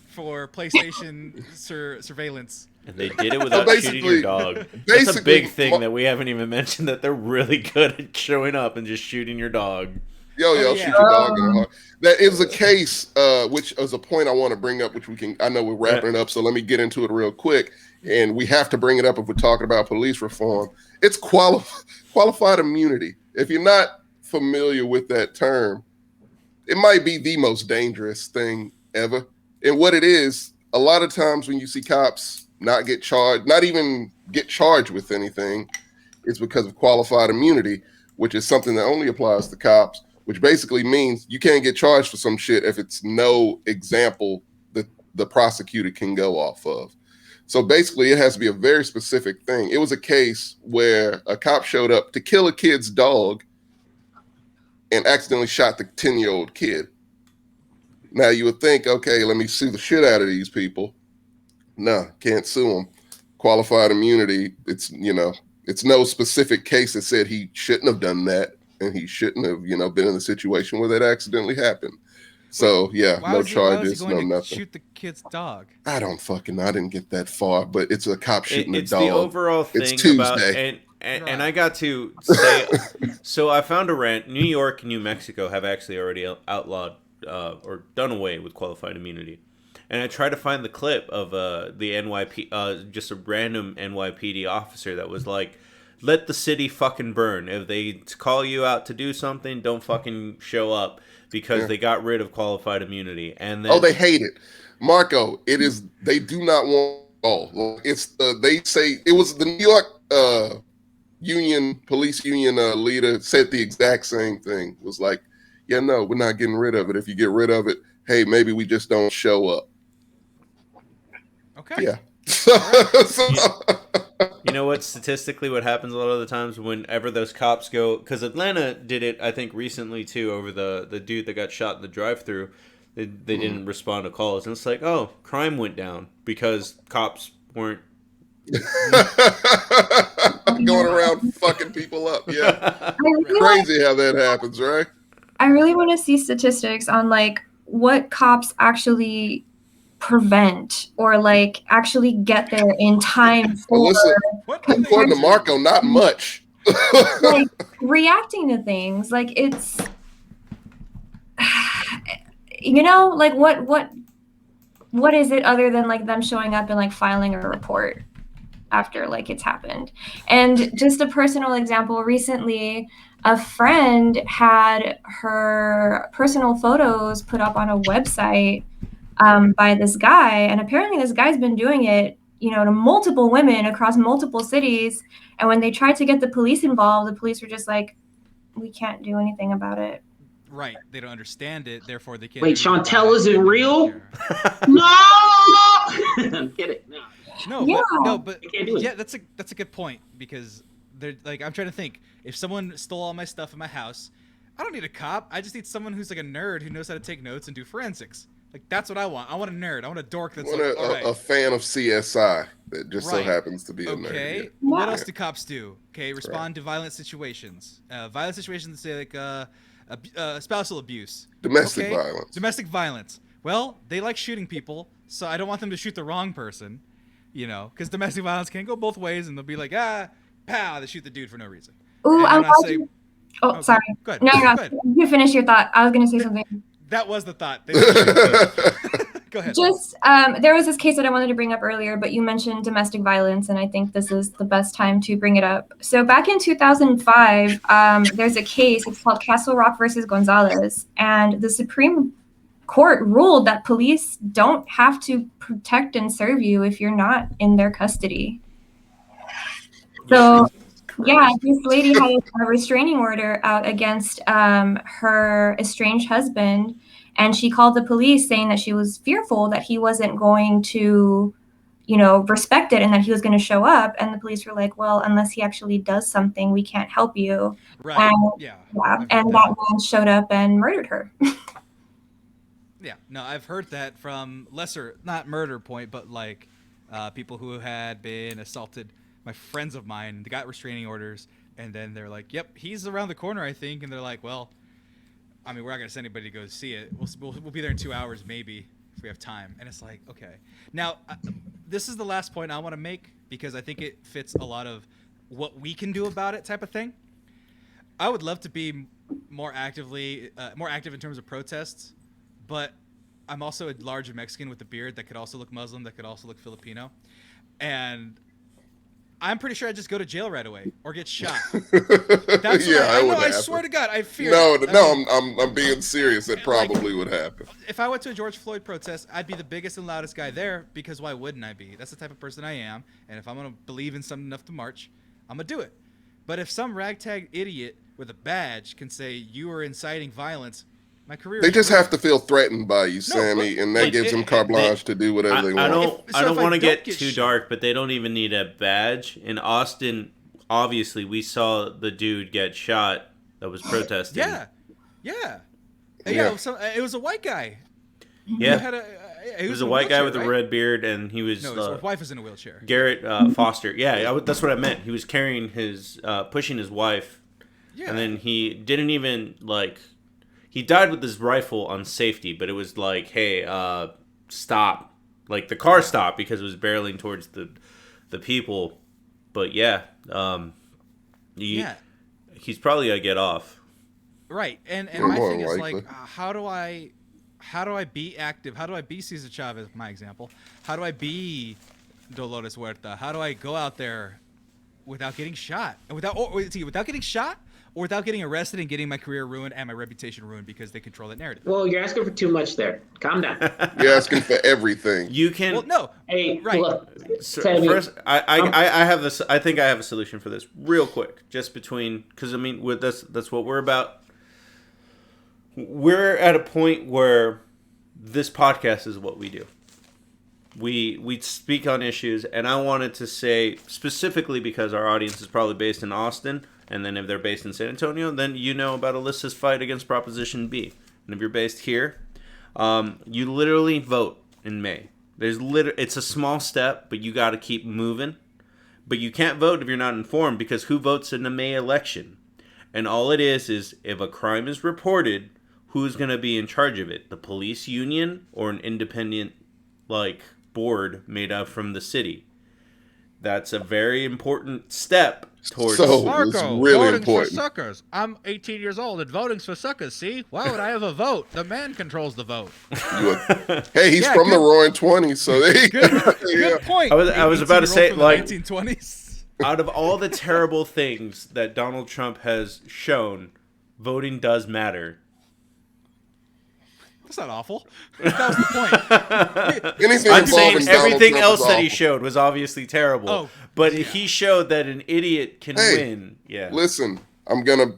for PlayStation surveillance. And they did it without shooting your dog. That's a big thing that we haven't even mentioned, that they're really good at showing up and just shooting your dog. Shoot your dog in the heart. That is a case, which is a point I want to bring up, which I know we're wrapping it up, so let me get into it real quick. And we have to bring it up if we're talking about police reform. It's qualified immunity. If you're not familiar with that term, it might be the most dangerous thing ever. And what it is, a lot of times when you see cops not even get charged with anything, it's because of qualified immunity, which is something that only applies to cops, which basically means you can't get charged for some shit if it's no example that the prosecutor can go off of. So basically, it has to be a very specific thing. It was a case where a cop showed up to kill a kid's dog and accidentally shot the 10-year-old kid. Now, you would think, okay, let me sue the shit out of these people. No, can't sue them. Qualified immunity, it's no specific case that said he shouldn't have done that. And he shouldn't have, been in a situation where that accidentally happened. So, no charges, no nothing. Shoot the kid's dog. I didn't get that far, but it's a cop shooting a dog. It's the overall thing. It's Tuesday. And I got to say, so I found a rant. New York and New Mexico have actually already outlawed or done away with qualified immunity. And I tried to find the clip of the NYP, just a random NYPD officer that was like, "Let the city fucking burn. If they call you out to do something, don't fucking show up," because they got rid of qualified immunity. And then, they hate it, Marco. It is, they do not want it's they say it was the New York police union leader said the exact same thing. It was like, "Yeah, no, we're not getting rid of it. If you get rid of it, hey, maybe we just don't show up." Okay. Yeah. You know what? Statistically, what happens a lot of the times whenever those cops go, because Atlanta did it, I think, recently too, over the dude that got shot in the drive-thru. They didn't respond to calls, and it's like, oh, crime went down because cops weren't going around fucking people up. Yeah, crazy how that happens, right? I really want to see statistics on what cops actually prevent or actually get there in time for. According to Marco, not much. Reacting to things, it's what what is it other than like them showing up and like filing a report after like it's happened? And just a personal example, recently a friend had her personal photos put up on a website by this guy, and apparently this guy's been doing it, to multiple women across multiple cities. And when they tried to get the police involved, the police were just like, we can't do anything about it. Right. They don't understand it, therefore they can't. Wait, do anything Chantel about isn't and they real? don't care. No! I'm kidding. No. But You can't do it. yeah, that's a good point, because they're like, I'm trying to think, if someone stole all my stuff in my house, I don't need a cop. I just need someone who's like a nerd who knows how to take notes and do forensics. Like, that's what I want. I want a nerd. I want a dork that's like, all right. A fan of CSI that just so happens to be a nerd. Okay. Yeah. What else do cops do? Okay, respond to violent situations. Violent situations, say like spousal abuse. Domestic violence. Domestic violence. Well, they like shooting people, so I don't want them to shoot the wrong person, because domestic violence can go both ways, and they'll be like, pow, they shoot the dude for no reason. Ooh, I'm watching. Sorry. Go ahead. No, Go ahead. you finish your thought. I was going to say something. That was the thought. They like shooting people. Go ahead. Just, there was this case that I wanted to bring up earlier, but you mentioned domestic violence, and I think this is the best time to bring it up. So back in 2005, there's a case. It's called Castle Rock versus Gonzalez, and the Supreme Court ruled that police don't have to protect and serve you if you're not in their custody. So, yeah, this lady had a restraining order out against her estranged husband, and she called the police saying that she was fearful that he wasn't going to, respect it, and that he was going to show up. And the police were like, well, unless he actually does something, we can't help you. Right. And that man showed up and murdered her. Yeah, no, I've heard that from lesser, not murder point, but like people who had been assaulted. My friends of mine, they got restraining orders, and then they're like, yep, he's around the corner, I think. And they're like, well, I mean, we're not going to send anybody to go see it. We'll be there in 2 hours, maybe, if we have time. And it's like, okay. Now, this is the last point I want to make, because I think it fits a lot of what we can do about it type of thing. I would love to be more active in terms of protests, but I'm also a large Mexican with a beard that could also look Muslim, that could also look Filipino. And I'm pretty sure I'd just go to jail right away or get shot. That's I swear to God, I fear. I'm being serious. It probably would happen. If I went to a George Floyd protest, I'd be the biggest and loudest guy there, because why wouldn't I be? That's the type of person I am. And if I'm going to believe in something enough to march, I'm going to do it. But if some ragtag idiot with a badge can say you are inciting violence, my career. They just have to feel threatened by you, Sammy, and that gives them carte blanche to do whatever they want. I don't want to get too dark, but they don't even need a badge. In Austin, obviously, we saw the dude get shot that was protesting. Yeah. It was a white guy. Yeah. He was a white guy with a red beard, and he was. No, his wife was in a wheelchair. Garrett Foster. Yeah, that's what I meant. He was carrying pushing his wife. Yeah. And then he didn't even he died with his rifle on safety, but it was like, hey, stop. Like, the car stopped because it was barreling towards the people. But yeah, he's probably gonna get off. Right, and my thing is like, how do I be active? How do I be Cesar Chavez, my example? How do I be Dolores Huerta? How do I go out there without getting shot? And without getting shot, or without getting arrested and getting my career ruined and my reputation ruined because they control that narrative? Well, you're asking for too much there. Calm down. You're asking for everything. You can. Well, no. Hey, right. Look, first, I have this. I think I have a solution for this, real quick. Just because with this, that's what we're about. We're at a point where this podcast is what we do. We speak on issues, and I wanted to say specifically because our audience is probably based in Austin. And then if they're based in San Antonio, then you know about Alyssa's fight against Proposition B. And if you're based here, you literally vote in May. It's a small step, but you got to keep moving. But you can't vote if you're not informed, because who votes in the May election? And all it is if a crime is reported, who's going to be in charge of it? The police union or an independent board made up from the city? That's a very important step towards. So Marco, it's really voting's important. for suckers. I'm 18 years old and voting's for suckers. See? Why would I have a vote? The man controls the vote. Hey, he's Yeah, from the good- Roaring 20s, so there you go. Good point. I was about to say, 18-year-old from the like, 1920s. out of all the terrible things that Donald Trump has shown, voting does matter. That's not awful. That was the point. Anything I'm involving saying Donald everything Trump else is that he awful. showed was obviously terrible. Oh, but he showed that an idiot can Hey, win. Yeah. Listen, I'm gonna,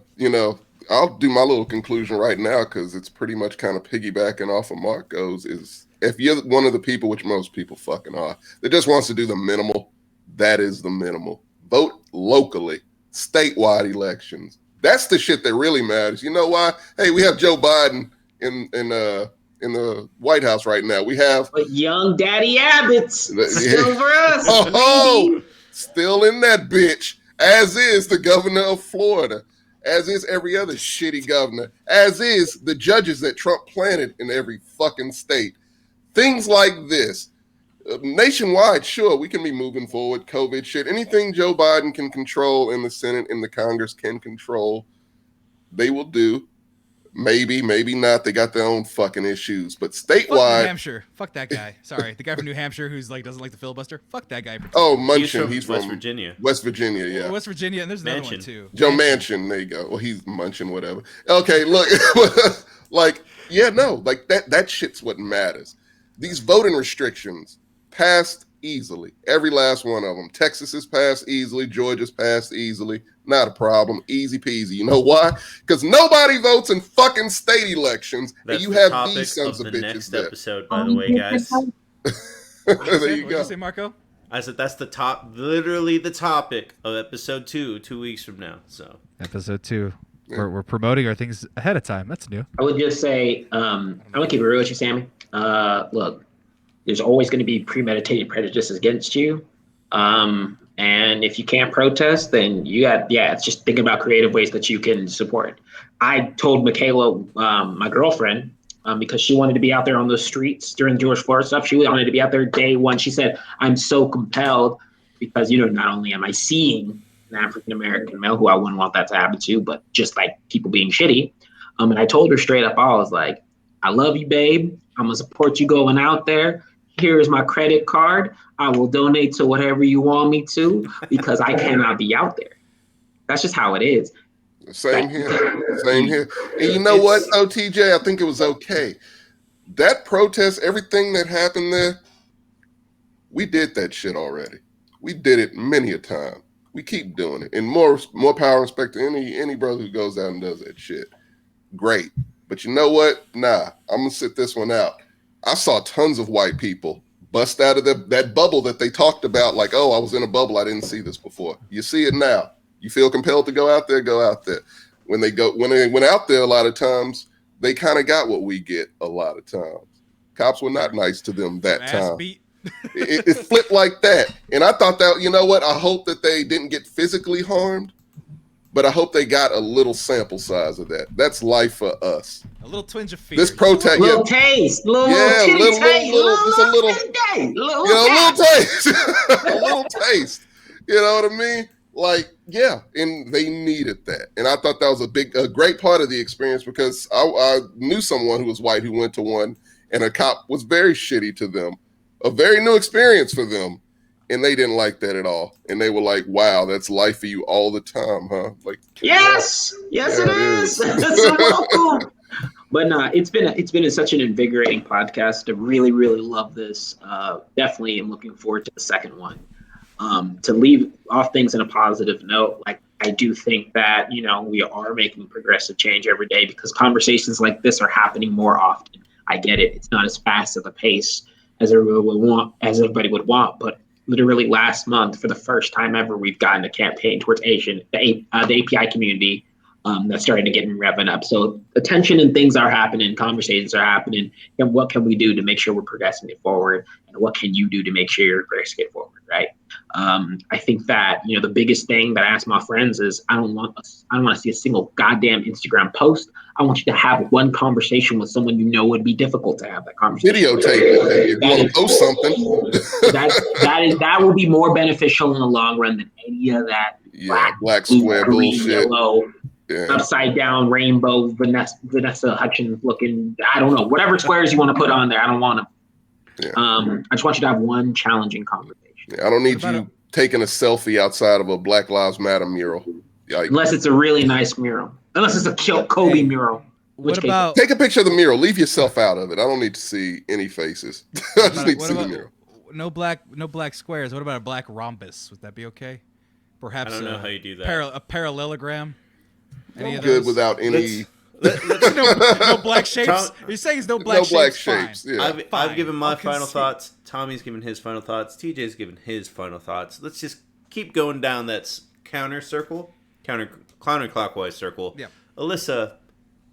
I'll do my little conclusion right now because it's pretty much kind of piggybacking off of Marco's. Is if you're one of the people, which most people fucking are, that just wants to do the minimal, that is the minimal. Vote locally, statewide elections. That's the shit that really matters. You know why? Hey, we have Joe Biden in the White House right now. We have But young Daddy Abbott's still for us. oh, still in that bitch, as is the governor of Florida, as is every other shitty governor, as is the judges that Trump planted in every fucking state. Things like this. Nationwide, sure, we can be moving forward, COVID shit. Anything Joe Biden can control in the Senate and the Congress can control, they will do. Maybe, maybe not. They got their own fucking issues. But Fuck New statewide, Hampshire. Fuck that guy. Sorry, the guy from New Hampshire who's like doesn't like the filibuster. Fuck that guy. oh, He's Munchin, from he's West from Virginia. West Virginia, yeah. West Virginia, and there's another one Manchin. too. Joe Manchin, there you go. Well, he's munching whatever. Okay, look, like, yeah, no, like that shit's what matters. These voting restrictions passed easily. Every last one of them. Texas has passed easily. Georgia's passed easily. Not a problem. Easy peasy. You know why? Because nobody votes in fucking state elections, That's and you the have topic these sons of of the bitches next there. episode, by the way, guys. There you What'd go. you say, Marco? I said that's literally the topic of episode 2 weeks from now. So Episode 2. We're promoting our things ahead of time. That's new. I would just say, I'm gonna keep it real with you, Sammy. Look, there's always going to be premeditated prejudice against you. And if you can't protest, then it's just thinking about creative ways that you can support. I told Michaela, my girlfriend, because she wanted to be out there on the streets during George Floyd stuff. She wanted to be out there day one. She said, I'm so compelled because, not only am I seeing an African-American male who I wouldn't want that to happen to, but just like people being shitty. And I told her straight up, I was like, I love you, babe. I'm going to support you going out there. Here is my credit card. I will donate to whatever you want me to because I cannot be out there. That's just how it is. Same here. Same here. And you know what, TJ? I think it was okay. That protest, everything that happened there, we did that shit already. We did it many a time. We keep doing it. And more power and respect to any brother who goes out and does that shit. Great. But you know what? Nah, I'm going to sit this one out. I saw tons of white people bust out of that bubble that they talked about, like, oh, I was in a bubble. I didn't see this before. You see it now. You feel compelled to go out there, go out there. When they went out there, a lot of times, they kind of got what we get a lot of times. Cops were not nice to them that time. It flipped like that. And I thought that, you know what? I hope that they didn't get physically harmed, but I hope they got a little sample size of that. That's life for us. A little twinge of fear. This protest, little taste, little taste, a little taste, a little taste. You know what I mean? Like, yeah, and they needed that. And I thought that was a great part of the experience because I knew someone who was white who went to one, and a cop was very shitty to them. A very new experience for them. And they didn't like that at all. And they were like, wow, that's life for you all the time, huh? Like, yes, it is. But no, it's been such an invigorating podcast. I really, really love this. Definitely am looking forward to the second one. To leave off things in a positive note, like I do think that, we are making progressive change every day because conversations like this are happening more often. I get it. It's not as fast at the pace as everybody would want, but literally last month, for the first time ever, we've gotten a campaign towards the API community that's starting to get revving up. So attention and things are happening, conversations are happening, and what can we do to make sure we're progressing it forward, and what can you do to make sure you're progressing it forward, right? I think that, you know, the biggest thing that I ask my friends is, I don't want to see a single goddamn Instagram post. I want you to have one conversation with someone you know would be difficult to have that conversation. Videotape it. If you want to post something. that will be more beneficial in the long run than any of that black square green, bullshit. Yellow, upside down rainbow Vanessa Hudgens looking, I don't know, whatever squares you want to put on there. I don't want them. I just want you to have one challenging conversation. I don't need you taking a selfie outside of a Black Lives Matter mural. Unless it's a really nice mural. Unless it's a Kobe mural. Take a picture of the mural. Leave yourself out of it. I don't need to see any faces. I just need to see the mural. No black squares. What about a black rhomboss? Would that be okay? Perhaps I don't know how you do that. A parallelogram. I'm good without any. no black shapes. You're saying it's no black shapes. Yeah. I've given my final thoughts. Tommy's given his final thoughts. TJ's given his final thoughts. Let's just keep going down that counterclockwise circle. Yeah. Alyssa,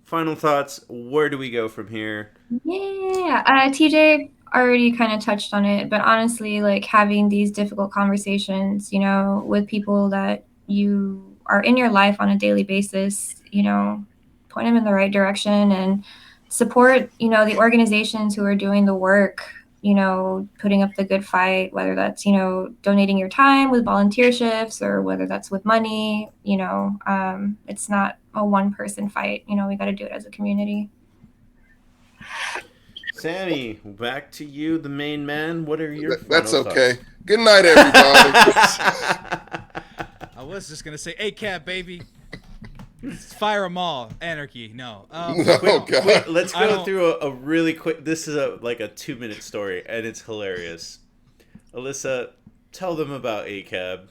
final thoughts. Where do we go from here? Yeah, TJ already kind of touched on it, but honestly, like having these difficult conversations, you know, with people that you are in your life on a daily basis, you know, point them in the right direction and support, you know, the organizations who are doing the work, you know, putting up the good fight, whether that's, you know, donating your time with volunteer shifts or whether that's with money, you know, it's not a one person fight, you know, we got to do it as a community. Sammy, back to you, the main man. What are your That's final okay. thoughts? Good night, everybody. I was just going to say, ACAB, baby. Fire them all. Anarchy. No. God. Let's go through a really quick. This is like a 2-minute story, and it's hilarious. Alyssa, tell them about ACAB.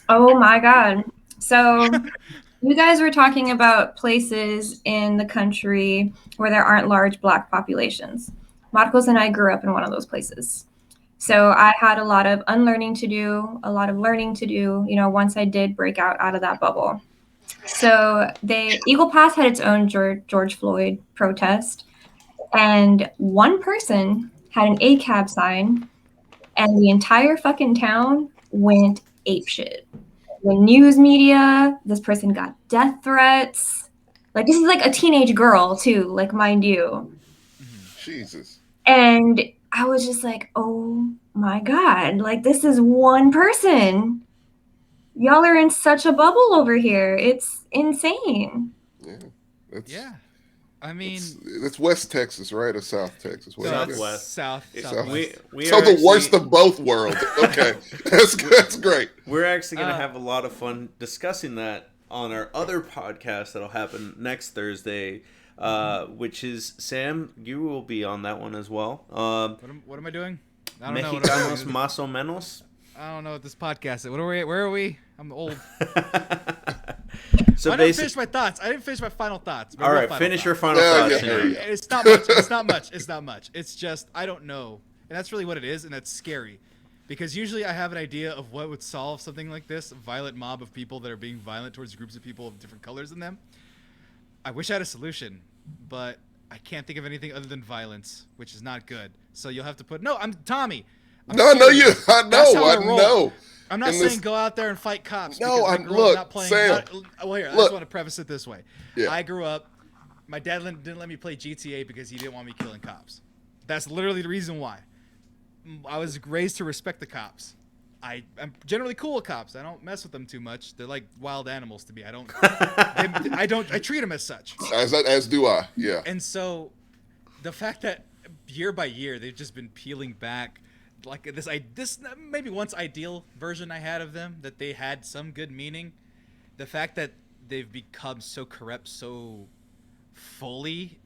Oh my God. So you guys were talking about places in the country where there aren't large Black populations. Marcos and I grew up in one of those places. So I had a lot of unlearning to do, a lot of learning to do, you know, once I did break out of that bubble. So Eagle Pass had its own George Floyd protest, and one person had an ACAB sign, and the entire fucking town went apeshit. The news media, this person got death threats. Like, this is like a teenage girl too, like, mind you. Jesus. And I was just like, oh my God, like, this is one person. Y'all are in such a bubble over here. It's insane. Yeah. I mean, it's West Texas, right? Or South Texas? Southwest. Southwest. So the worst of both worlds. Okay. That's great. We're actually going to have a lot of fun discussing that on our other podcast that'll happen next Thursday, which is, Sam, you will be on that one as well. What am I doing? I don't Mexicanos know. más o menos. I don't know what this podcast is. Where are we? I'm old. So I didn't finish my thoughts. I didn't finish my final thoughts. All right, finish your final thoughts. Yeah. It's not much. It's not much. It's just, I don't know. And that's really what it is, and that's scary. Because usually I have an idea of what would solve something like this, a violent mob of people that are being violent towards groups of people of different colors than them. I wish I had a solution, but I can't think of anything other than violence, which is not good. So you'll have to put, I'm Tommy. I know. I'm not saying go out there and fight cops. No, I just look, want to preface it this way. Yeah. I grew up, my dad didn't let me play GTA because he didn't want me killing cops. That's literally the reason why. I was raised to respect the cops. I'm generally cool with cops. I don't mess with them too much. They're like wild animals to me. I treat them as such. As do I. Yeah. And so the fact that year by year they've just been peeling back, like this maybe once ideal version I had of them, that they had some good meaning. The fact that they've become so corrupt so fully,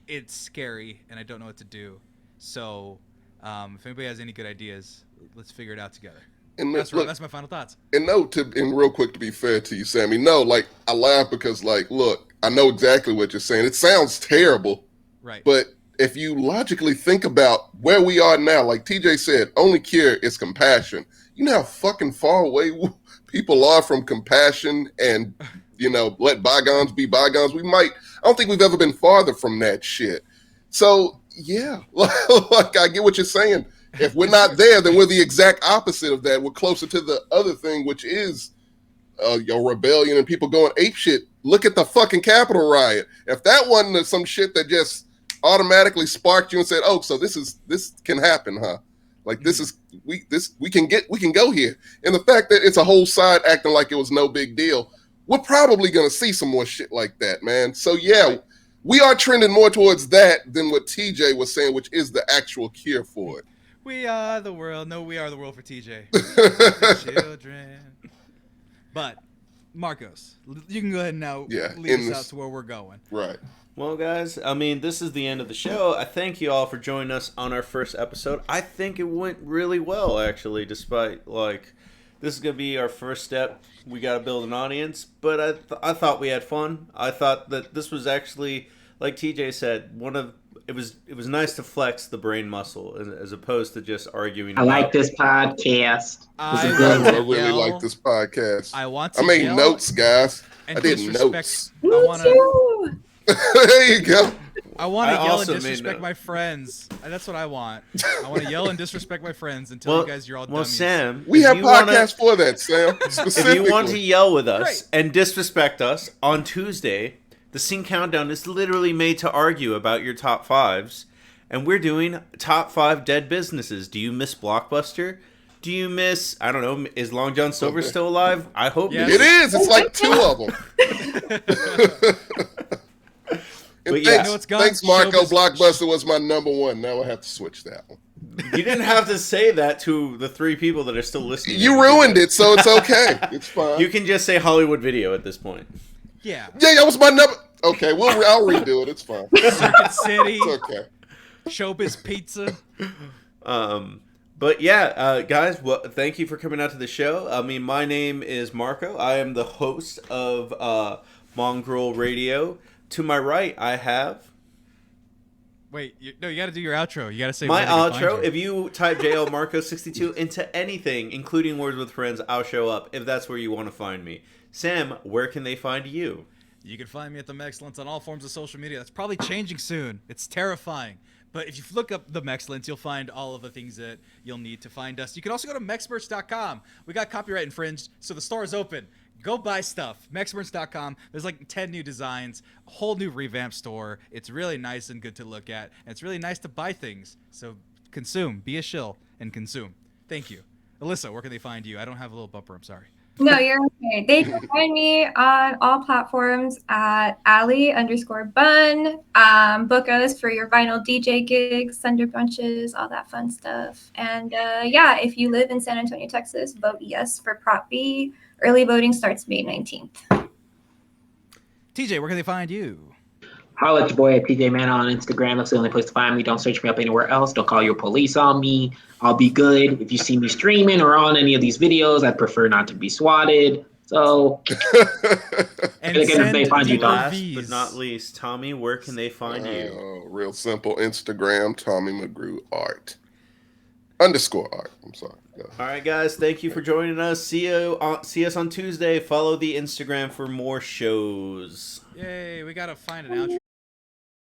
it's scary, and I don't know what to do. So if anybody has any good ideas, let's figure it out together. And that's my final thoughts. And real quick, to be fair to you, Sammy, I laugh because, look, I know exactly what you're saying. It sounds terrible, right? But if you logically think about where we are now, like TJ said, only cure is compassion. You know how fucking far away people are from compassion and let bygones be bygones. I don't think we've ever been farther from that shit. So yeah, like I get what you're saying. If we're not there, then we're the exact opposite of that. We're closer to the other thing, which is your rebellion and people going apeshit. Look at the fucking Capitol riot. If that wasn't some shit that just automatically sparked you and said, "Oh, so this can happen, huh?" Like we can go here. And the fact that it's a whole side acting like it was no big deal, we're probably gonna see some more shit like that, man. So yeah, we are trending more towards that than what TJ was saying, which is the actual cure for it. We are the world. No, we are the world for TJ. Children. But, Marcos, you can go ahead and now lead us out to where we're going. Right. Well, guys, I mean, this is the end of the show. I thank you all for joining us on our first episode. I think it went really well, actually, despite, this is going to be our first step. We got to build an audience. But I thought we had fun. I thought that this was actually, like TJ said, it was nice to flex the brain muscle as opposed to just arguing. I like this podcast. I really like this podcast. I made notes, guys. I did notes. There you go. I want to yell and disrespect my friends. That's what I want. I want to yell and disrespect my friends and tell you guys you're all dummies. Well, Sam, we have podcasts for that, Sam. If you want to yell with us and disrespect us on Tuesday, the Scene Countdown is literally made to argue about your top fives, and we're doing top 5 dead businesses. Do you miss Blockbuster? Do you miss, I don't know, is Long John Silver still alive? I hope it is. It's like 2 of them. But thanks, Marco. Blockbuster was my number 1. Now I have to switch that one. You didn't have to say that to the 3 people that are still listening. You ruined it, so it's okay. It's fine. You can just say Hollywood Video at this point. Yeah. Yeah, that was my number. Okay, I'll redo it. It's fine. Circuit City. It's okay. Showbiz Pizza. But yeah, guys, well, thank you for coming out to the show. I mean, my name is Marco. I am the host of Mongrel Radio. To my right, I have... Wait, you got to do your outro. You got to say my outro. If you type JL Marco 62 into anything, including Words with Friends, I'll show up if that's where you want to find me. Sam, where can they find you? You can find me at the Mexcellence on all forms of social media. That's probably changing soon. It's terrifying. But if you look up the Mexcellence, you'll find all of the things that you'll need to find us. You can also go to mexmerch.com. We got copyright infringed, so the store is open. Go buy stuff. Mexmerch.com. There's like 10 new designs, a whole new revamped store. It's really nice and good to look at. And it's really nice to buy things. So consume. Be a shill and consume. Thank you. Alyssa, where can they find you? I don't have a little bumper. I'm sorry. No, you're okay. They can find me on all platforms at Ally_Bun. Book us for your vinyl DJ gigs, Thunder Bunches, all that fun stuff. And if you live in San Antonio, Texas, vote yes for Prop B. Early voting starts May 19th. TJ, where can they find you? Holla at your boy at TJ Man on Instagram. That's the only place to find me. Don't search me up anywhere else. Don't call your police on me. I'll be good. If you see me streaming or on any of these videos, I'd prefer not to be swatted. So, and they find you, last but not least, Tommy, where can they find you? Real simple. Instagram, Tommy McGrew Art. _art. I'm sorry. All right, guys. Thank you for joining us. See us on Tuesday. Follow the Instagram for more shows. Yay! We gotta find an outro.